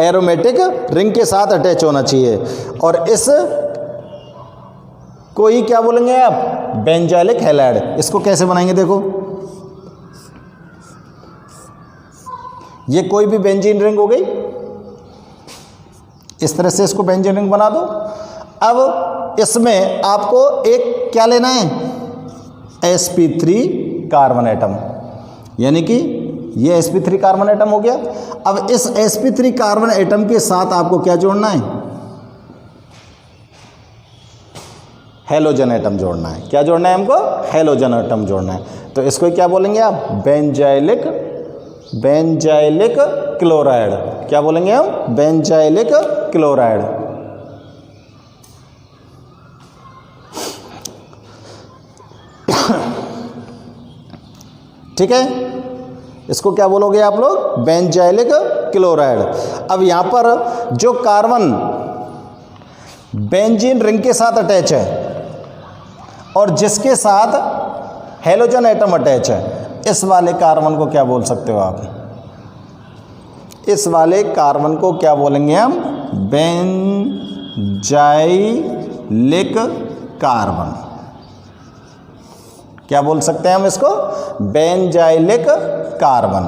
एरोमेटिक रिंग के साथ अटैच होना चाहिए। और इस को ही क्या बोलेंगे आप? Benzylic halide. इसको कैसे बनाएंगे? देखो ये कोई भी बेंजीन रिंग हो गई, इस तरह से इसको बेंजीन रिंग बना दो। अब इसमें आपको एक क्या लेना है? sp3 कार्बन एटम, यानी कि ये sp3 कार्बन एटम हो गया। अब इस sp3 कार्बन एटम के साथ आपको क्या जोड़ना है? हेलोजन एटम जोड़ना है। क्या जोड़ना है हमको? हेलोजन एटम जोड़ना है। तो इसको क्या बोलेंगे आप? Benzylic chloride. क्या बोलेंगे हम? Benzylic chloride. ठीक है, इसको क्या बोलोगे आप लोग? Benzylic chloride. अब यहां पर जो कार्बन बेंजीन रिंग के साथ अटैच है और जिसके साथ हेलोजन एटम अटैच है, इस वाले कार्बन को क्या बोल सकते हो आप? इस वाले कार्बन को क्या बोलेंगे हम? Benzylic carbon. क्या बोल सकते हैं हम इसको? बेंजाइलिक कार्बन,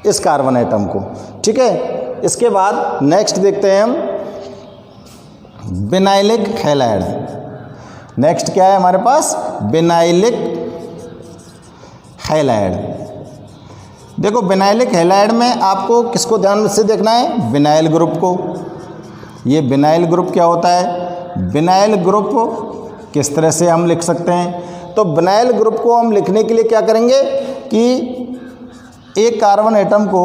इस कार्बन एटम को। ठीक है, इसके बाद नेक्स्ट देखते हैं हम विनाइलिक हैलाइड। नेक्स्ट क्या है हमारे पास, विनाइलिक हैलाइड। देखो विनाइलिक हैलाइड में आपको किसको ध्यान से देखना है, विनाइल ग्रुप को। ये विनाइल ग्रुप क्या होता है, विनाइल ग्रुप किस तरह से हम लिख सकते हैं, तो विनाइल ग्रुप को हम लिखने के लिए क्या करेंगे कि एक कार्बन एटम को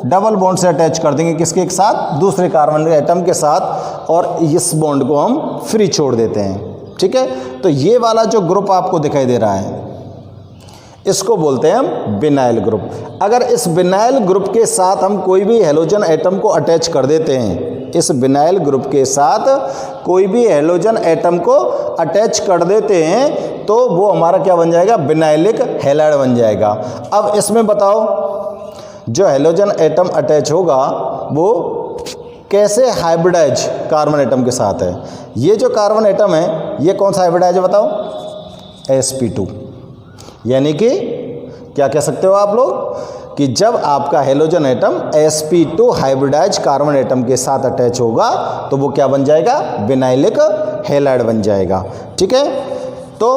डबल बॉन्ड से अटैच कर देंगे, किसके एक साथ, दूसरे कार्बन एटम के साथ, और इस बॉन्ड को हम फ्री छोड़ देते हैं। ठीक है, तो ये वाला जो ग्रुप आपको दिखाई दे रहा है इसको बोलते हैं हम विनाइल ग्रुप। अगर इस विनाइल ग्रुप के साथ हम कोई भी हैलोजन एटम को अटैच कर देते हैं, इस विनाइल ग्रुप के साथ कोई भी हैलोजन एटम को अटैच कर देते हैं तो वो हमारा क्या बन जाएगा, विनाइलिक हैलाइड बन जाएगा। अब इसमें बताओ जो हैलोजन एटम अटैच होगा वो कैसे हाइब्रिडाइज कार्बन एटम के साथ है। ये जो कार्बन एटम है ये कौन सा हाइब्रिडाइज है बताओ, sp2। यानी कि क्या कह सकते हो आप लोग कि जब आपका halogen atom sp2 hybridize carbon atom के साथ अटैच होगा तो वो क्या बन जाएगा, विनाइलिक हैलाइड बन जाएगा। ठीक है, तो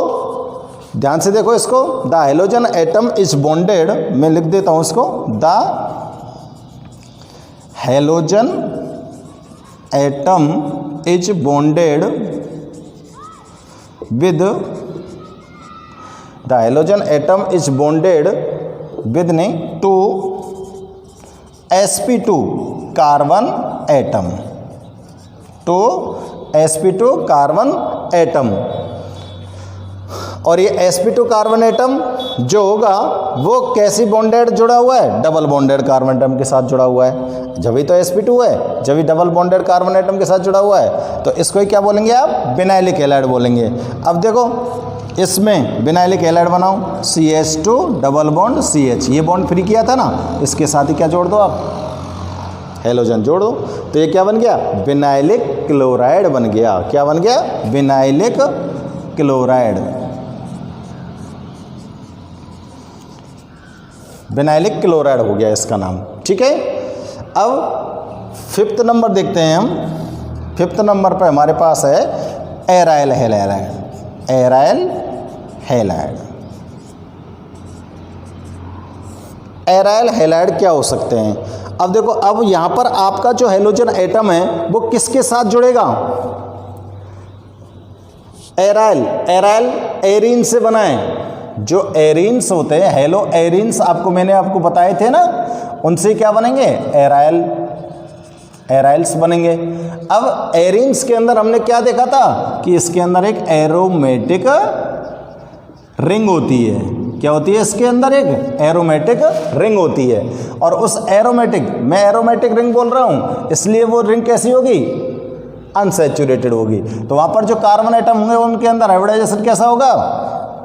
ध्यान से देखो इसको, the halogen atom is bonded, मैं लिख देता हूं इसको, the halogen atom is bonded with, the halogen atom is bonded with to sp2 carbon atom, to sp2 carbon atom. और ये sp2 कार्बन एटम जो होगा वो कैसी बॉन्डेड जुड़ा हुआ है, डबल बॉन्डेड कार्बन एटम के साथ जुड़ा हुआ है। जब ही तो sp2 है, जब ही डबल बॉन्डेड कार्बन एटम के साथ जुड़ा हुआ है, तो इसको ही क्या बोलेंगे आप, विनाइलिक हैलाइड बोलेंगे। अब देखो इसमें विनाइलिक हैलाइड बनाओ, CH2 डबल बॉन्ड CH, ये बॉन्ड फ्री किया था ना, इसके साथ ही क्या जोड़ दो आप, हैलोजन जोड़ दो, तो ये क्या बन गया, विनाइलिक क्लोराइड बन गया। क्या बन गया, विनाइलिक क्लोराइड, विनाइलिक क्लोराइड हो गया इसका नाम। ठीक है, अब फिफ्थ नंबर देखते हैं हम। फिफ्थ नंबर पर हमारे पास है aryl halide, aryl halide. Aryl halide क्या हो सकते हैं, अब देखो, अब यहां पर आपका जो हैलोजन एटम है वो किसके साथ जुड़ेगा, एराइल, एराइल एरीन से बना है। जो एरीन्स होते हैं, हेलो एरीन्स मैंने आपको बताए थे ना, उनसे क्या बनेंगे, एराइल, एराइल्स बनेंगे। अब एरीन्स के अंदर हमने क्या देखा था कि इसके अंदर एक एरोमेटिक रिंग होती है। क्या होती है, इसके अंदर एक एरोमेटिक रिंग होती है, और उस एरोमेटिक, मैं एरोमेटिक रिंग बोल रहा हूं इसलिए वो रिंग कैसी होगी, अनसैचुरेटेड होगी। तो वहां पर जो कार्बन एटम होंगे उनके अंदर हाइब्रिडाइजेशन कैसा होगा,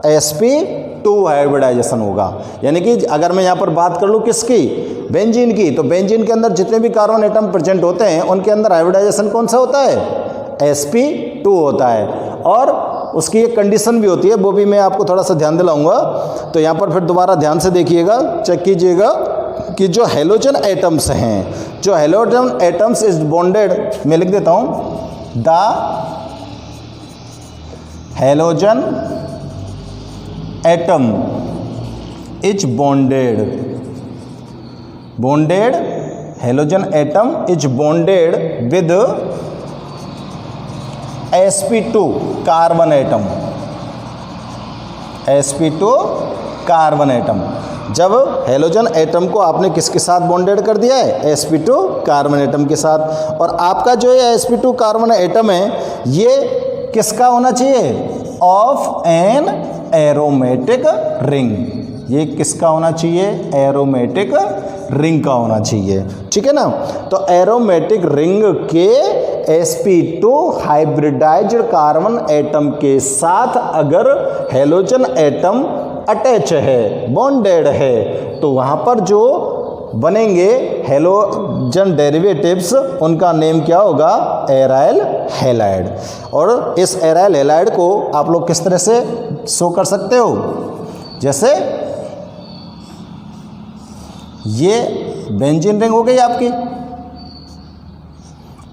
sp2 हाइब्रिडाइजेशन होगा। यानी कि अगर मैं यहाँ पर बात कर लूँ किसकी, बेंजीन की, तो बेंजीन के अंदर जितने भी कार्बन एटम प्रेजेंट होते हैं उनके अंदर हाइब्रिडाइजेशन कौन सा होता है, sp2 होता है। और उसकी एक कंडीशन भी होती है, वो भी मैं आपको थोड़ा सा ध्यान दिलाऊंगा। तो यहाँ पर फिर दोबारा ध्यान से देखिएगा, चेक कीजिएगा कि जो हैलोजन एटम्स हैं, जो हैलोजन एटम्स इज बॉन्डेड, मैं लिख देता हूँ, the halogen atom is bonded, bonded, halogen atom is bonded with sp2 carbon atom, sp2 carbon atom. जब हैलोजन एटम को आपने किसके साथ बॉन्डेड कर दिया है, sp2 कार्बन एटम के साथ, और आपका जो ये sp2 कार्बन एटम है ये किसका होना चाहिए, ऑफ एन एरोमेटिक रिंग, ये किसका होना चाहिए, एरोमेटिक रिंग का होना चाहिए। ठीक है ना, तो एरोमेटिक रिंग के sp2 हाइब्रिडाइज्ड कार्बन एटम के साथ अगर हैलोजन एटम अटैच है, बॉन्डेड है, तो वहाँ पर जो बनेंगे हैलोजन डेरिवेटिव्स उनका नेम क्या होगा, एराइल हैलाइड। और इस एराइल हैलाइड को आप लोग किस तरह से शो कर सकते हो, जैसे ये बेंजीन रिंग हो गई आपकी,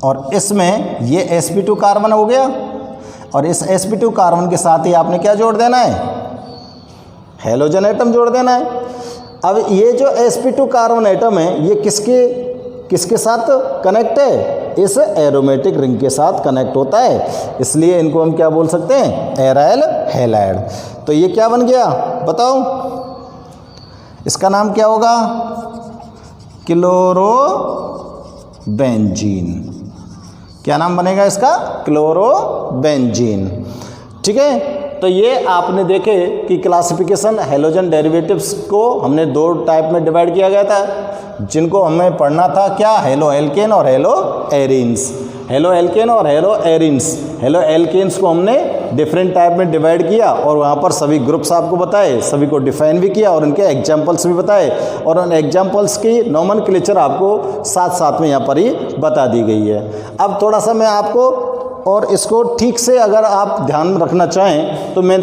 और इसमें ये sp2 कार्बन हो गया। और इस sp2 कार्बन के साथ ही आपने क्या जोड़ देना है, हेलोजन एटम जोड़ देना है। अब ये जो sp2 कार्बन एटम है ये किसके साथ कनेक्ट है, इस एरोमेटिक रिंग के साथ कनेक्ट होता है, इसलिए इनको हम क्या बोल सकते हैं, एराइल हैलाइड। तो ये क्या बन गया बताओ, इसका नाम क्या होगा, क्लोरोबेंजीन। क्या नाम बनेगा इसका, क्लोरोबेंजीन। ठीक है, तो ये आपने देखे कि क्लासिफिकेशन हेलोजन डेरिवेटिव्स को हमने दो टाइप में डिवाइड किया गया था, जिनको हमें पढ़ना था क्या, हेलो एल्केन और हेलो एरिन्स। हेलो एल्केन और हेलो एरिन्स, हेलो एल्केन्स को हमने डिफरेंट टाइप में डिवाइड किया और वहाँ पर सभी ग्रुप्स आपको बताए, सभी को डिफाइन भी किया और उनके एग्जाम्पल्स भी बताए, और उन एग्जाम्पल्स की नोमेनक्लेचर आपको साथ साथ में यहाँ पर ही बता दी गई है। अब थोड़ा सा मैं आपको और इसको ठीक से अगर आप ध्यान रखना चाहें तो मैं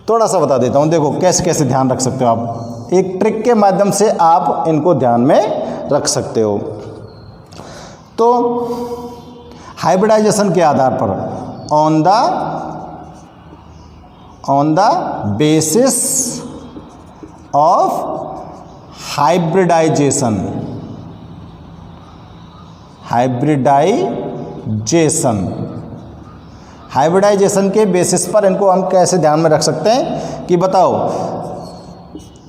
थोड़ा सा बता देता हूँ। देखो कैसे कैसे ध्यान रख सकते हो आप, एक ट्रिक के माध्यम से आप इनको ध्यान में रख सकते हो। तो हाइब्रिडाइजेशन के आधार पर, on the basis of hybridization के बेसिस पर इनको हम कैसे ध्यान में रख सकते हैं कि बताओ,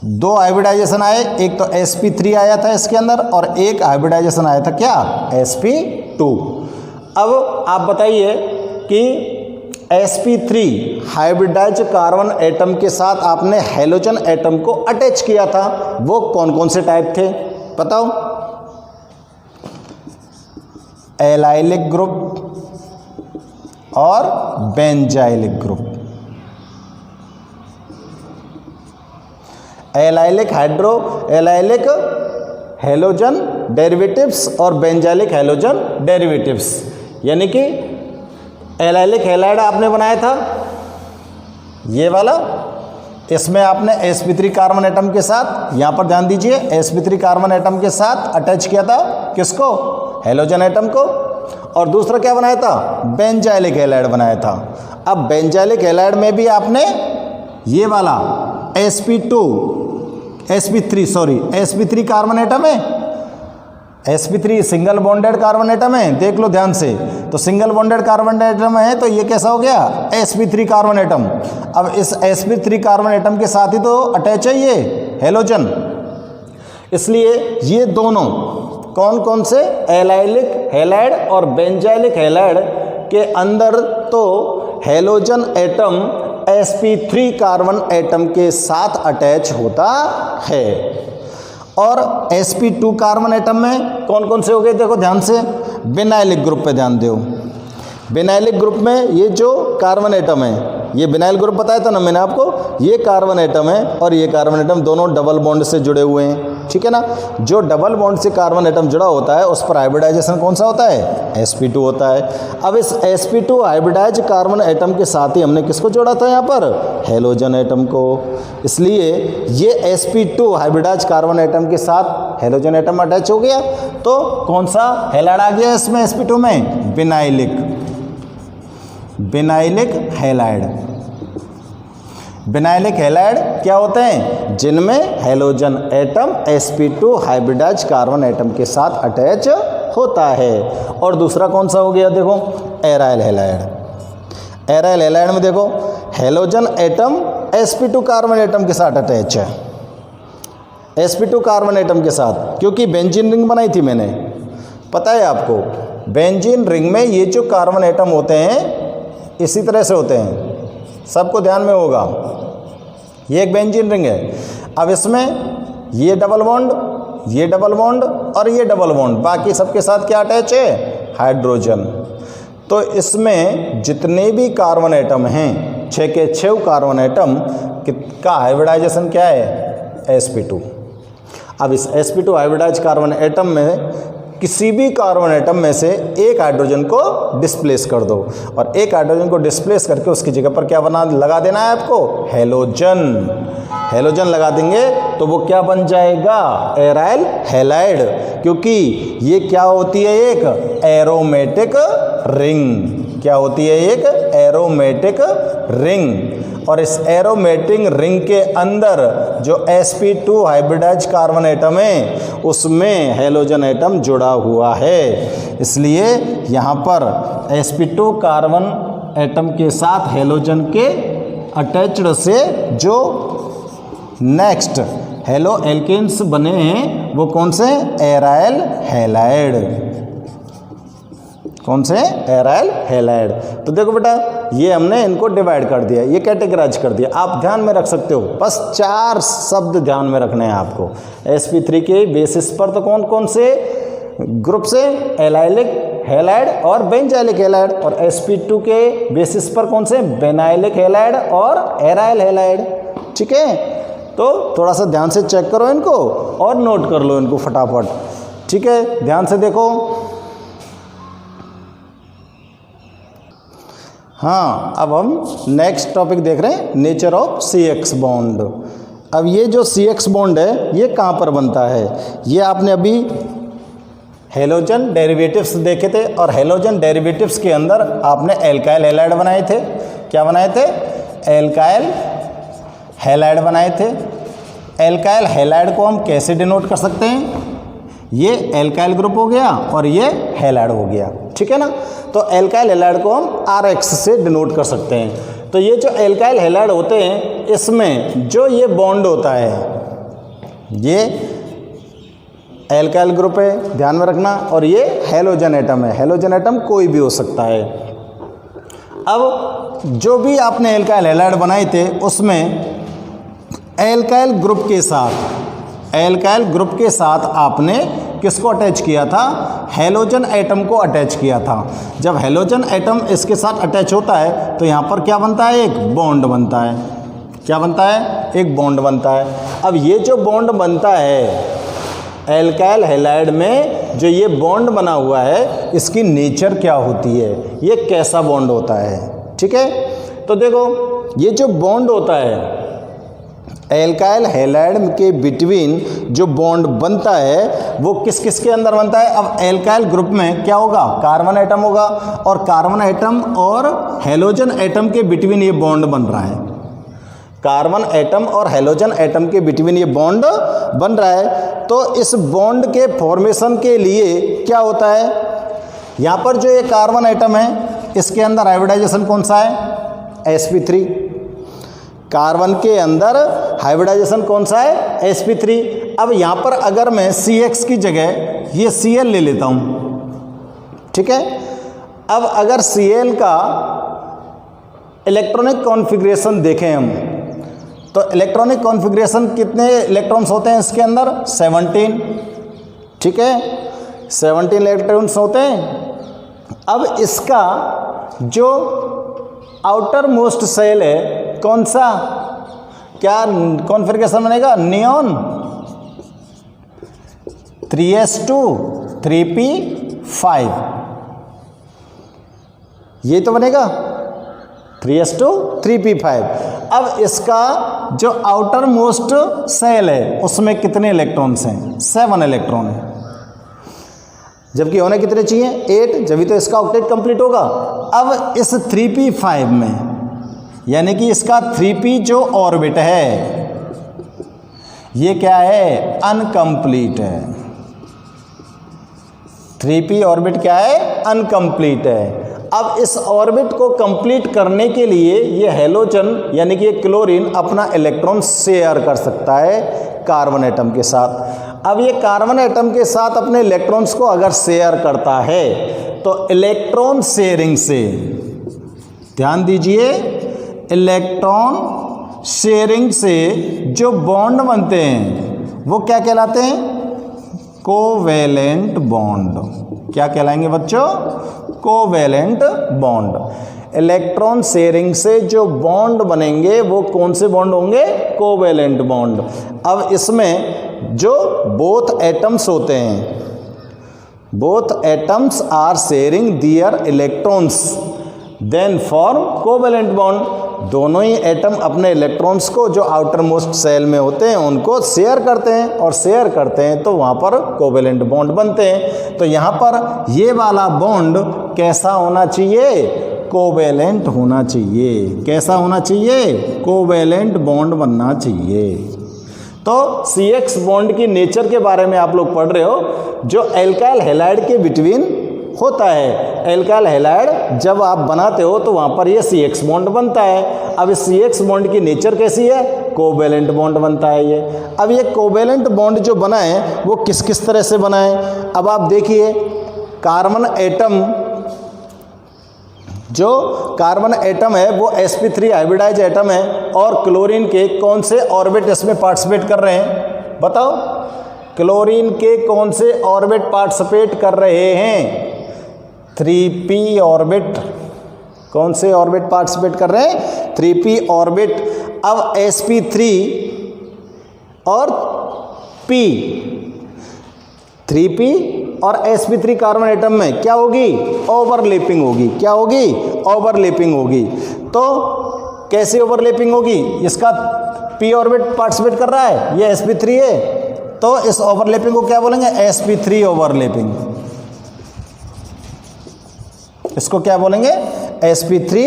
दो हाइब्रिडाइजेशन आए, एक तो sp3 आया था इसके अंदर और एक हाइब्रिडाइजेशन आया था क्या, sp2। अब आप बताइए कि sp3 हाइब्रिडाइज कार्बन एटम के साथ आपने हेलोजन एटम को अटैच किया था, वो कौन कौन से टाइप थे बताओ, एलाइलिक ग्रुप और benzylic group. Allylic halogen derivatives और बेंजाइलिक हेलोजन डेरिवेटिव्स, यानी कि एलाइलिक हैलाइड आपने बनाया था ये वाला, इसमें आपने sp3 कार्बन एटम के साथ, यहाँ पर ध्यान दीजिए, sp3 कार्बन एटम के साथ अटैच किया था किसको, हेलोजन एटम को, और दूसरा क्या बनाया था, बेंजाइलिक हैलाइड बनाया था। अब बेंजाइलिक हैलाइड में भी आपने ये वाला sp3 कार्बन एटम है, sp3 single bonded carbon atom है, देख लो ध्यान से, तो सिंगल बॉन्डेड कार्बन एटम है तो ये कैसा हो गया, sp3 कार्बन एटम। अब इस sp3 कार्बन एटम के साथ ही तो अटैच है ये हेलोजन, इसलिए ये दोनों कौन कौन से, एलाइलिक हैलाइड और बेंजाइलिक हैलाइड के अंदर तो halogen atom sp3 carbon atom के साथ अटैच होता है, और sp2 कार्बन एटम में कौन कौन से हो गए, देखो ध्यान से, विनाइलिक ग्रुप पे ध्यान दो। विनाइलिक ग्रुप में ये जो कार्बन एटम है, ये विनाइल ग्रुप बताया था ना मैंने आपको, ये कार्बन एटम है और ये कार्बन एटम दोनों डबल बॉन्ड से जुड़े हुए हैं, ठीक है ना। जो डबल बॉन्ड से कार्बन एटम जुड़ा होता है उस पर हाइब्रिडाइजेशन कौन सा होता है, sp2 होता है। अब इस sp2 हाइब्रिडाइज कार्बन एटम के साथ ही हमने किसको जोड़ा था यहाँ पर, हेलोजन एटम को, इसलिए ये sp2 हाइब्रिडाइज कार्बन एटम के साथ हेलोजन एटम अटैच हो गया। तो कौन सा हैलाइड आ गया इसमें sp2 में, विनाइलिक हैलाइड। विनाइलिक हैलाइड क्या होते हैं, जिनमें halogen atom sp2 hybridize carbon atom के साथ अटैच होता है। और दूसरा कौन सा हो गया, देखो एराइल हैलाइड। एराइल हैलाइड में देखो halogen atom sp2 carbon atom के साथ अटैच है, sp2 कार्बन एटम के साथ, क्योंकि बेंजीन रिंग बनाई थी मैंने, पता है आपको, बेंजीन रिंग में ये जो कार्बन एटम होते हैं इसी तरह से होते हैं, सबको ध्यान में होगा, ये एक बेंजीन रिंग है। अब इसमें ये डबल बॉन्ड, ये डबल बॉन्ड और ये डबल बॉन्ड, बाकी सबके साथ क्या अटैच है, हाइड्रोजन। तो इसमें जितने भी कार्बन एटम हैं, 6 के 6 कार्बन एटम का हाइब्रिडाइजेशन क्या है, sp2। अब इस sp2 हाइब्रिडाइज कार्बन एटम में किसी भी कार्बन एटम में से एक हाइड्रोजन को डिस्प्लेस कर दो, और एक हाइड्रोजन को डिस्प्लेस करके उसकी जगह पर क्या लगा देना है आपको, हेलोजन। हेलोजन लगा देंगे तो वो क्या बन जाएगा, एराइल हैलाइड, क्योंकि ये क्या होती है, एक एरोमेटिक रिंग। क्या होती है, एक एरोमेटिक रिंग। और इस एरोमेटिक रिंग के अंदर जो sp2 हाइब्रिडाइज कार्बन एटम है उसमें हैलोजन एटम जुड़ा हुआ है। इसलिए यहाँ पर sp2 कार्बन एटम के साथ हैलोजन के अटैच्ड से जो नेक्स्ट हेलो एल्केन्स बने हैं वो कौन से, एराइल हैलाइड। कौन से, एराइल हैलाइड। तो देखो बेटा ये हमने इनको डिवाइड कर दिया, ये कैटेगराइज कर दिया। आप ध्यान में रख सकते हो, बस 4 शब्द ध्यान में रखने हैं आपको। sp3 के बेसिस पर तो कौन कौन से ग्रुप से, एलाइलिक हैलाइड और बेंजाइलिक हैलाइड, और sp2 के बेसिस पर कौन से, बेनाइलिक हैलाइड और एराइल हैलाइड। ठीक है, तो थोड़ा सा ध्यान से चेक करो इनको और नोट कर लो इनको फटाफट। ठीक है, ध्यान से देखो। हाँ, अब हम नेक्स्ट टॉपिक देख रहे हैं, नेचर ऑफ CX बॉन्ड। अब ये जो CX बॉन्ड है ये कहाँ पर बनता है, ये आपने अभी हेलोजन डेरिवेटिव्स देखे थे, और हेलोजन डेरिवेटिव्स के अंदर आपने एल्काइल हैलाइड बनाए थे। क्या बनाए थे, एल्काइल हैलाइड बनाए थे। एल्काइल हैलाइड को हम कैसे डिनोट कर सकते हैं, ये एल्काइल ग्रुप हो गया और ये हैलाइड हो गया। ठीक है ना, तो एल्काइल हैलाइड को हम RX से डिनोट कर सकते हैं। तो ये जो एल्काइल हैलाइड होते हैं इसमें जो ये बॉन्ड होता है ये एल्काइल ग्रुप है, ध्यान में रखना, और ये हैलोजन एटम है। हैलोजन एटम कोई भी हो सकता है। अब जो भी आपने एल्काइल हैलाइड बनाए थे उसमें एल्काइल ग्रुप के साथ आपने किसको अटैच किया था, हैलोजन एटम को अटैच किया था। जब हैलोजन एटम इसके साथ अटैच होता है तो यहाँ पर क्या बनता है, एक बॉन्ड बनता है। क्या बनता है, एक बॉन्ड बनता है। अब ये जो बॉन्ड बनता है एल्काइल हैलाइड में, जो ये बॉन्ड बना हुआ है इसकी नेचर क्या होती है, ये कैसा बॉन्ड होता है। ठीक है, तो देखो ये जो बॉन्ड होता है एल्काइल हैलाइड के बिटवीन जो बॉन्ड बनता है वो किस किस के अंदर बनता है। अब एल्काइल ग्रुप में क्या होगा, कार्बन एटम होगा, और कार्बन एटम और हैलोजन एटम के बिटवीन ये बॉन्ड बन रहा है। कार्बन एटम और हैलोजन एटम के बिटवीन ये बॉन्ड बन रहा है। तो इस बॉन्ड के फॉर्मेशन के लिए क्या होता है, यहाँ पर जो ये कार्बन एटम है इसके अंदर हाइब्रिडाइजेशन कौन सा है, sp3। कार्बन के अंदर हाइब्रिडाइजेशन कौन सा है, sp3। अब यहाँ पर अगर मैं CX की जगह ये Cl ले लेता हूँ, ठीक है। अब अगर Cl का इलेक्ट्रॉनिक कॉन्फ़िगरेशन देखें हम, तो इलेक्ट्रॉनिक कॉन्फ़िगरेशन कितने इलेक्ट्रॉन्स होते हैं इसके अंदर, 17, ठीक है, 17 इलेक्ट्रॉन्स होते हैं। अब इसका जो आउटर मोस्ट सेल है कौन सा, क्या कॉन्फ़िगरेशन बनेगा, नियॉन 3s2 3p5, ये तो बनेगा 3s2 3p5। अब इसका जो आउटर मोस्ट सेल है उसमें कितने इलेक्ट्रॉन्स हैं, 7 इलेक्ट्रॉन है, जबकि होने कितने चाहिए, 8, जब भी तो इसका ऑक्टेट कंप्लीट होगा। अब इस 3p5 में यानी कि इसका 3p जो ऑर्बिट है ये क्या है, अनकम्प्लीट है। 3p ऑर्बिट क्या है, अनकम्प्लीट है। अब इस ऑर्बिट को कंप्लीट करने के लिए ये हैलोजन यानी कि ये क्लोरीन अपना इलेक्ट्रॉन शेयर कर सकता है कार्बन एटम के साथ। अब ये कार्बन एटम के साथ अपने इलेक्ट्रॉन्स को अगर शेयर करता है तो इलेक्ट्रॉन शेयरिंग से, ध्यान दीजिए, इलेक्ट्रॉन शेयरिंग से जो बॉन्ड बनते हैं वो क्या कहलाते हैं, कोवेलेंट बॉन्ड। क्या कहलाएंगे बच्चों, कोवेलेंट बॉन्ड। इलेक्ट्रॉन शेयरिंग से जो बॉन्ड बनेंगे वो कौन से बॉन्ड होंगे, कोवेलेंट बॉन्ड। अब इसमें जो बोथ एटम्स होते हैं, both atoms are sharing their electrons then form covalent bond. दोनों ही एटम अपने इलेक्ट्रॉन्स को जो आउटर मोस्ट सेल में होते हैं उनको शेयर करते हैं, और शेयर करते हैं तो वहाँ पर कोवेलेंट बॉन्ड बनते हैं। तो यहाँ पर ये वाला बॉन्ड कैसा होना चाहिए? कोवेलेंट होना चाहिए। कैसा होना चाहिए? कोवेलेंट बॉन्ड बनना चाहिए। तो CX बॉन्ड की नेचर के बारे में आप लोग पढ़ रहे हो, जो एल्काइल हैलाइड के बिटवीन होता है। एल्काइल हैलाइड जब आप बनाते हो तो वहाँ पर ये CX बॉन्ड बनता है। अब इस CX बॉन्ड की नेचर कैसी है? कोवेलेंट बॉन्ड बनता है ये। अब ये कोवेलेंट बॉन्ड जो बना है वो किस किस तरह से बना है? अब आप देखिए, कार्बन एटम, जो कार्बन एटम है वो sp3 हाइब्रिडाइज एटम है, और क्लोरीन के कौन से ऑर्बिट इसमें पार्टिसिपेट कर रहे हैं? बताओ, क्लोरीन के कौन से ऑर्बिट पार्टिसिपेट कर रहे हैं? 3p orbit. कौन से ऑर्बिट पार्टिसिपेट कर रहे हैं? 3p orbit. अब sp3 और p, 3p और sp3 कार्बन एटम में क्या होगी? ओवरलैपिंग होगी। क्या होगी? ओवरलैपिंग होगी। तो कैसे ओवरलैपिंग होगी? इसका p ऑर्बिट पार्टिसिपेट कर रहा है, ये sp3 है, तो इस ओवरलैपिंग को क्या बोलेंगे? sp3 overlapping. इसको क्या बोलेंगे? sp3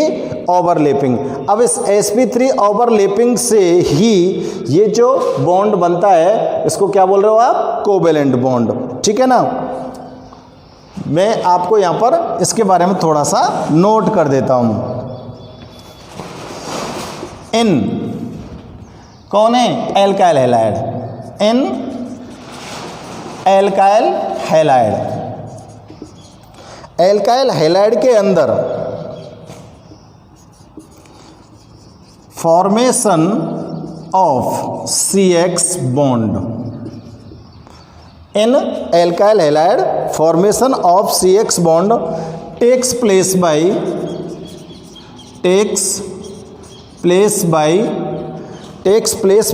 overlapping. अब इस sp3 ओवरलैपिंग से ही ये जो बॉन्ड बनता है इसको क्या बोल रहे हो आप? Covalent bond. ठीक है ना? मैं आपको यहाँ पर इसके बारे में थोड़ा सा नोट कर देता हूँ। इन कौन है? Alkyl halide. In alkyl halide, alkyl halide के अंदर formation of CX bond. In alkyl halide formation of CX bond takes place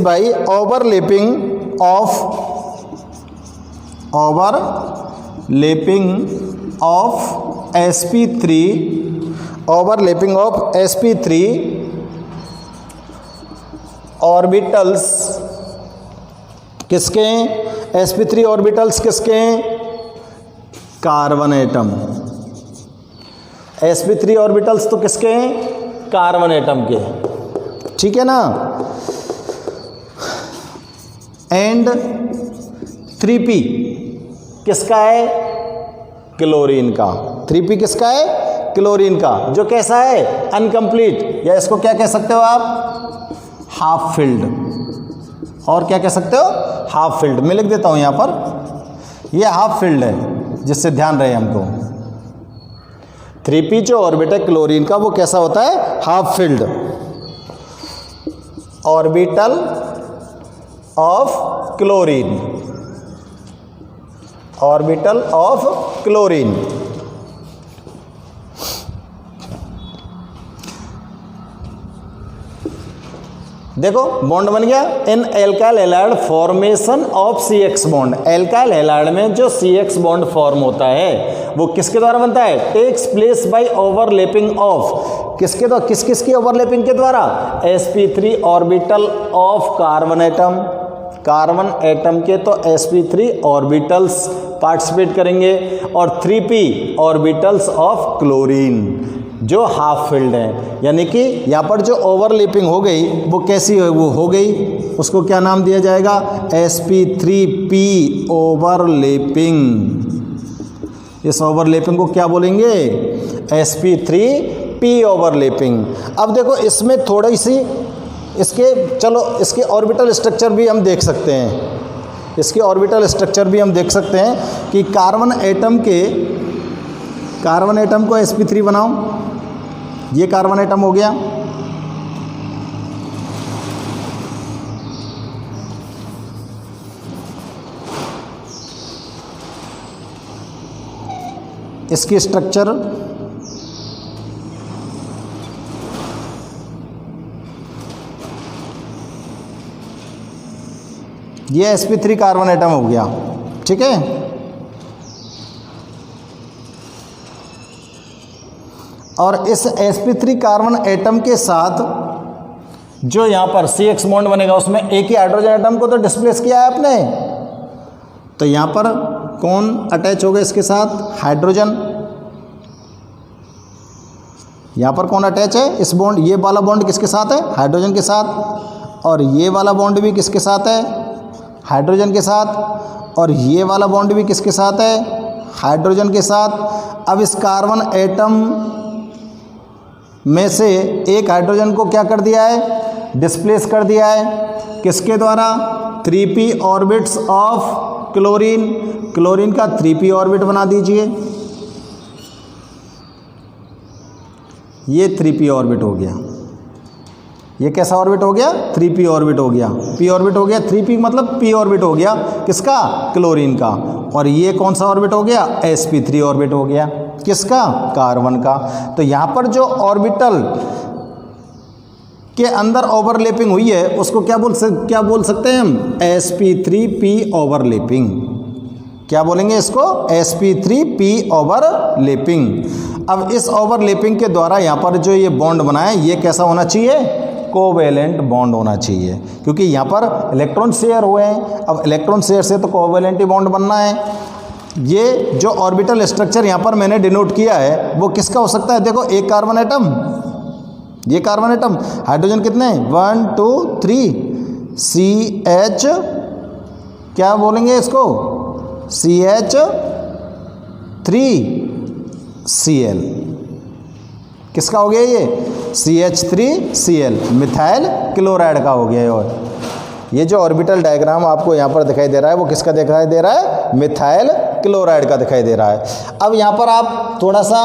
by overlapping of sp3 orbitals. किसके हैं? sp3 ऑर्बिटल्स किसके हैं? Carbon atom. sp3 ऑर्बिटल्स तो किसके हैं? Carbon atom के। ठीक है ना? एंड 3p किसका है? क्लोरीन का। 3p किसका है? क्लोरीन का, जो कैसा है? अनकंप्लीट, या इसको क्या कह सकते हो आप? Half filled. और क्या कह सकते हो? Half filled. मैं लिख देता हूं यहां पर, यह हाफ फिल्ड है, जिससे ध्यान रहे हमको। 3p जो ऑर्बिट है क्लोरीन का वो कैसा होता है? Half filled. Orbital of chlorine, orbital of chlorine. देखो बॉन्ड बन गया। In alkyl halide formation of CX bond. Alkyl halide में जो CX बॉन्ड फॉर्म होता है वो किसके द्वारा बनता है? Takes place by overlapping of, किसके द्वारा? किस किस की ओवरलैपिंग के द्वारा? sp3 orbital of carbon atom. Carbon atom के तो sp3 ऑर्बिटल्स पार्टिसिपेट करेंगे, और 3p ऑर्बिटल्स ऑफ क्लोरीन जो हाफ फिल्ड है। यानी कि यहाँ पर जो ओवरलैपिंग हो गई वो कैसी वो हो गई, उसको क्या नाम दिया जाएगा? sp3p overlapping. इस ओवरलैपिंग को क्या बोलेंगे? sp3p overlapping. अब देखो इसमें थोड़ी सी इसके ऑर्बिटल स्ट्रक्चर भी हम देख सकते हैं। इसके ऑर्बिटल स्ट्रक्चर भी हम देख सकते हैं कि कार्बन एटम को sp3 बनाओ, ये कार्बन एटम हो गया। इसकी स्ट्रक्चर ये sp3 कार्बन एटम हो गया। ठीक है। और इस sp3 कार्बन एटम के साथ जो यहाँ पर CX बॉन्ड बनेगा उसमें एक ही हाइड्रोजन एटम को तो डिस्प्लेस किया है आपने, तो यहाँ पर कौन अटैच होगा इसके साथ? हाइड्रोजन। यहाँ पर कौन अटैच है? इस बॉन्ड, ये वाला बॉन्ड किसके साथ है? हाइड्रोजन के साथ। और ये वाला बॉन्ड भी किसके साथ है? हाइड्रोजन के साथ। और ये वाला बॉन्ड भी किसके साथ है? हाइड्रोजन के साथ। अब इस कार्बन एटम में से एक हाइड्रोजन को क्या कर दिया है? डिस्प्लेस कर दिया है। किसके द्वारा? 3p orbits of chlorine. Chlorine का 3p ऑर्बिट बना दीजिए, ये 3p ऑर्बिट हो गया। ये कैसा ऑर्बिट हो गया? 3p ऑर्बिट हो गया। p ऑर्बिट हो गया, 3p मतलब p ऑर्बिट हो गया किसका? क्लोरीन का। और ये कौन सा ऑर्बिट हो गया? sp3 ऑर्बिट हो गया किसका? कार्बन का। तो यहाँ पर जो ऑर्बिटल के अंदर ओवरलैपिंग हुई है उसको क्या बोल सकते हैं हम? sp3p overlapping. क्या बोलेंगे इसको? sp3p overlapping. अब इस ओवरलैपिंग के द्वारा यहाँ पर जो ये बॉन्ड बना है ये कैसा होना चाहिए? कोवेलेंट बॉन्ड होना चाहिए, क्योंकि यहाँ पर इलेक्ट्रॉन शेयर हुए हैं। अब इलेक्ट्रॉन शेयर से तो कोवेलेंट ही बॉन्ड बनना है। ये जो ऑर्बिटल स्ट्रक्चर यहाँ पर मैंने डिनोट किया है वो किसका हो सकता है? देखो, एक कार्बन एटम, ये कार्बन एटम, हाइड्रोजन कितने? 1 2 3 CH, क्या बोलेंगे इसको? CH3Cl। किसका हो गया ये? CH3Cl, मिथाइल क्लोराइड का हो गया। और ये जो ऑर्बिटल डायग्राम आपको यहाँ पर दिखाई दे रहा है वो किसका दिखाई दे रहा है? मिथाइल क्लोराइड का दिखाई दे रहा है। अब यहाँ पर आप थोड़ा सा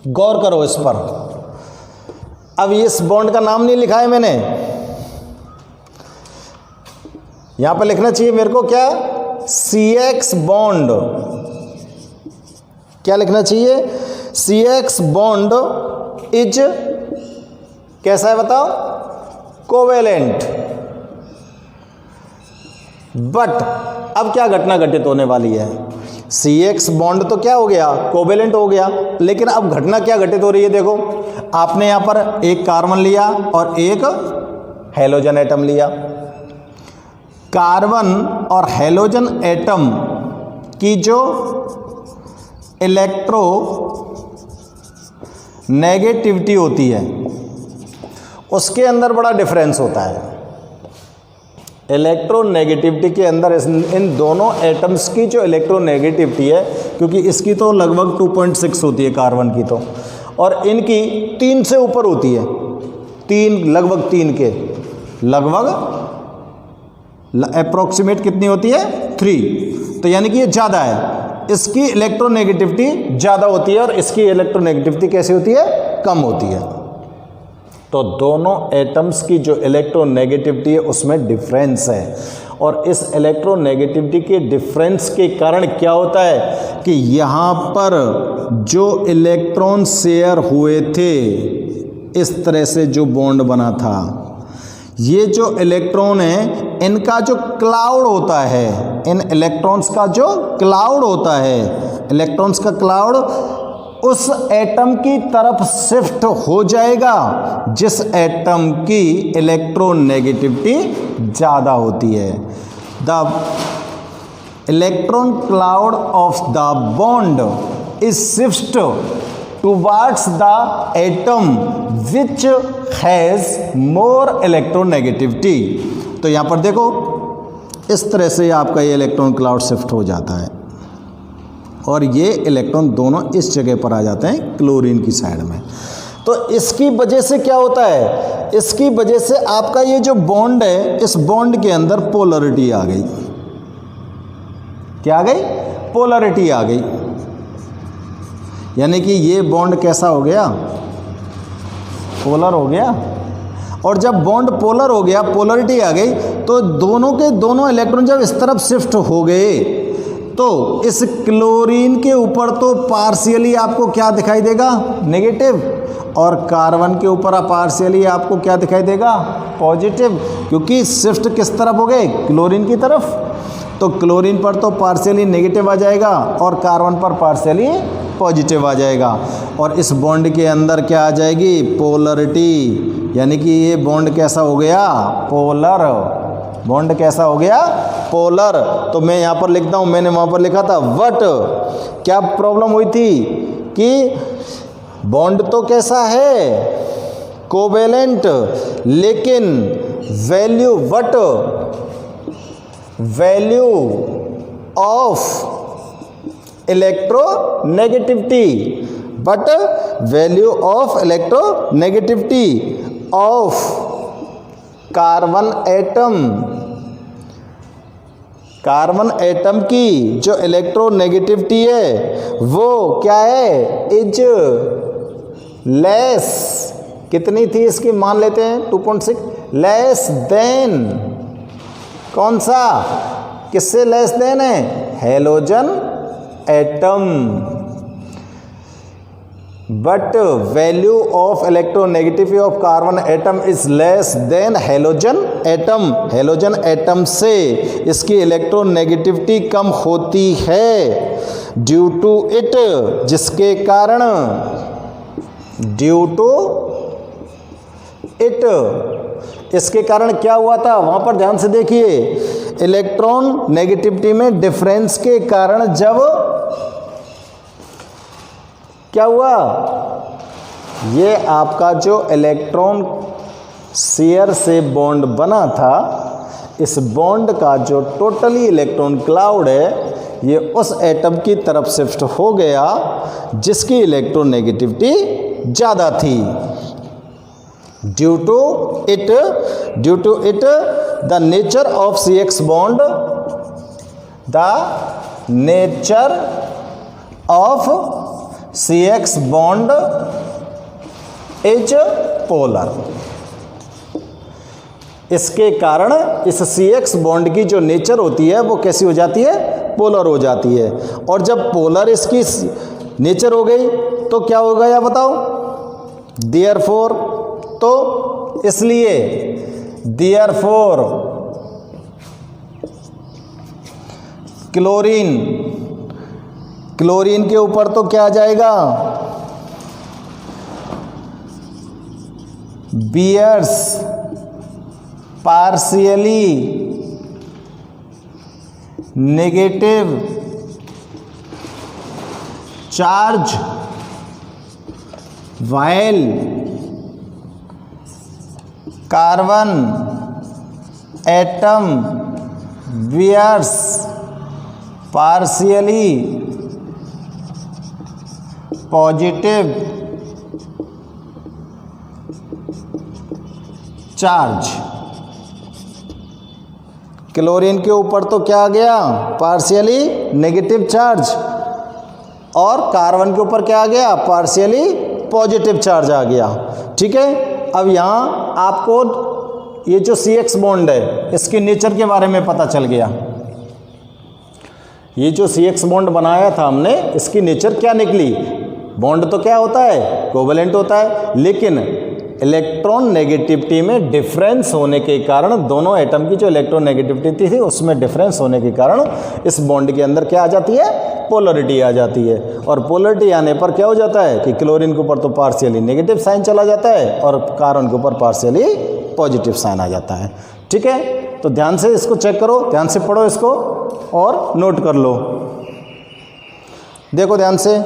गौर करो इस पर। अब इस बॉन्ड का नाम नहीं लिखा है मैंने, यहाँ पर लिखना चाहिए मेरे को क्या? CX bond. क्या लिखना चाहिए? CX बॉन्ड इज कैसा है बताओ? कोवेलेंट। बट अब क्या घटना घटित होने वाली है? CX बॉन्ड तो क्या हो गया? कोवेलेंट हो गया। लेकिन अब घटना क्या घटित हो रही है? देखो, आपने यहां पर एक कार्बन लिया और एक हैलोजन एटम लिया। कार्बन और हैलोजन एटम की जो इलेक्ट्रो नेगेटिविटी होती है उसके अंदर बड़ा डिफरेंस होता है। इलेक्ट्रोनेगेटिविटी के अंदर इन दोनों एटम्स की जो इलेक्ट्रोनेगेटिविटी है, क्योंकि इसकी तो लगभग 2.6 होती है कार्बन की तो, और इनकी 3 से ऊपर होती है। 3, लगभग 3 के लगभग अप्रोक्सीमेट कितनी होती है? 3। तो यानी कि ये ज़्यादा है, इसकी इलेक्ट्रोनेगेटिविटी ज़्यादा होती है और इसकी इलेक्ट्रोनेगेटिविटी कैसी होती है? कम होती है। तो दोनों एटम्स की जो इलेक्ट्रोनेगेटिविटी है उसमें डिफरेंस है। और इस इलेक्ट्रोनेगेटिविटी के डिफरेंस के कारण क्या होता है कि यहाँ पर जो इलेक्ट्रॉन शेयर हुए थे, इस तरह से जो बॉन्ड बना था, ये जो इलेक्ट्रॉन है इनका जो क्लाउड होता है, इन इलेक्ट्रॉन्स का जो क्लाउड होता है, इलेक्ट्रॉन्स का क्लाउड उस एटम की तरफ शिफ्ट हो जाएगा जिस एटम की इलेक्ट्रोनेगेटिविटी ज़्यादा होती है। The electron cloud of the bond is shift towards the atom which has more electronegativity. तो यहाँ पर देखो, इस तरह से आपका ये इलेक्ट्रॉन क्लाउड शिफ्ट हो जाता है और ये इलेक्ट्रॉन दोनों इस जगह पर आ जाते हैं क्लोरीन की साइड में। तो इसकी वजह से क्या होता है? इसकी वजह से आपका ये जो बॉन्ड है, इस बॉन्ड के अंदर पोलरिटी आ गई। क्या आ गई? पोलरिटी आ गई। यानी कि ये बॉन्ड कैसा हो गया? पोलर हो गया। और जब बॉन्ड पोलर हो गया, पोलरिटी आ गई, तो दोनों के दोनों इलेक्ट्रॉन जब इस तरफ शिफ्ट हो गए तो इस क्लोरीन के ऊपर तो पार्शियली आपको क्या दिखाई देगा? नेगेटिव। और कार्बन के ऊपर पार्शियली आपको क्या दिखाई देगा? पॉजिटिव, क्योंकि शिफ्ट किस तरफ हो गए? क्लोरीन की तरफ। तो क्लोरीन पर तो पार्शियली नेगेटिव आ जाएगा और कार्बन पर पार्शियली पॉजिटिव आ जाएगा। और इस बॉन्ड के अंदर क्या आ जाएगी, पोलरिटी, यानी कि ये बॉन्ड कैसा हो गया, पोलर। बॉन्ड कैसा हो गया, पोलर। तो मैं यहाँ पर लिखता हूँ, मैंने वहाँ पर लिखा था वट। क्या प्रॉब्लम हुई थी कि बॉन्ड तो कैसा है, कोवेलेंट, लेकिन value what, value of electronegativity, but value of electronegativity of carbon atom, carbon atom की जो इलेक्ट्रोनेगेटिविटी है वो क्या है, इज लेस। कितनी थी इसकी, मान लेते हैं 2.6, लेस देन, कौन सा, किससे लेस देन है, halogen atom. But value of electronegativity of carbon atom is less than halogen atom. Halogen atom से इसकी इलेक्ट्रोनेगेटिविटी कम होती है ड्यू टू इट, जिसके कारण, ड्यू टू इट, इसके कारण क्या हुआ था, वहां पर ध्यान से देखिए, इलेक्ट्रॉन नेगेटिविटी में डिफरेंस के कारण जब क्या हुआ, ये आपका जो इलेक्ट्रॉन शेयर से बॉन्ड बना था, इस बॉन्ड का जो टोटली इलेक्ट्रॉन क्लाउड है ये उस एटम की तरफ शिफ्ट हो गया जिसकी इलेक्ट्रोनेगेटिविटी ज़्यादा थी। Due to it the nature of CX bond, the nature of CX bond is polar. इसके कारण इस CX बॉन्ड की जो नेचर होती है वो कैसी हो जाती है, पोलर हो जाती है। और जब पोलर इसकी नेचर हो गई तो क्या होगा या बताओ, देयरफॉर, तो इसलिए देयरफॉर क्लोरीन, क्लोरीन के ऊपर तो क्या आ जाएगा, bears partially negative charge while carbon atom bears partially positive charge. Chlorine के ऊपर तो क्या आ गया, पार्शियली नेगेटिव चार्ज, और कार्बन के ऊपर क्या आ गया, पार्शियली पॉजिटिव चार्ज आ गया। ठीक है, अब यहाँ आपको ये जो CX बॉन्ड है इसकी नेचर के बारे में पता चल गया। ये जो CX बॉन्ड बनाया था हमने, इसकी नेचर क्या निकली, बॉन्ड तो क्या होता है, कोवेलेंट होता है, लेकिन इलेक्ट्रॉन नेगेटिविटी में डिफरेंस होने के कारण, दोनों एटम की जो इलेक्ट्रॉन नेगेटिविटी थी उसमें डिफरेंस होने के कारण इस बॉन्ड के अंदर क्या आ जाती है, पोलरिटी आ जाती है। और पोलरिटी आने पर क्या हो जाता है कि क्लोरीन के ऊपर तो पार्शियली नेगेटिव साइन चला जाता है और कार्बन के ऊपर पार्शियली पॉजिटिव साइन आ जाता है। ठीक है, तो ध्यान से इसको चेक करो, ध्यान से पढ़ो इसको और नोट कर लो। देखो ध्यान से,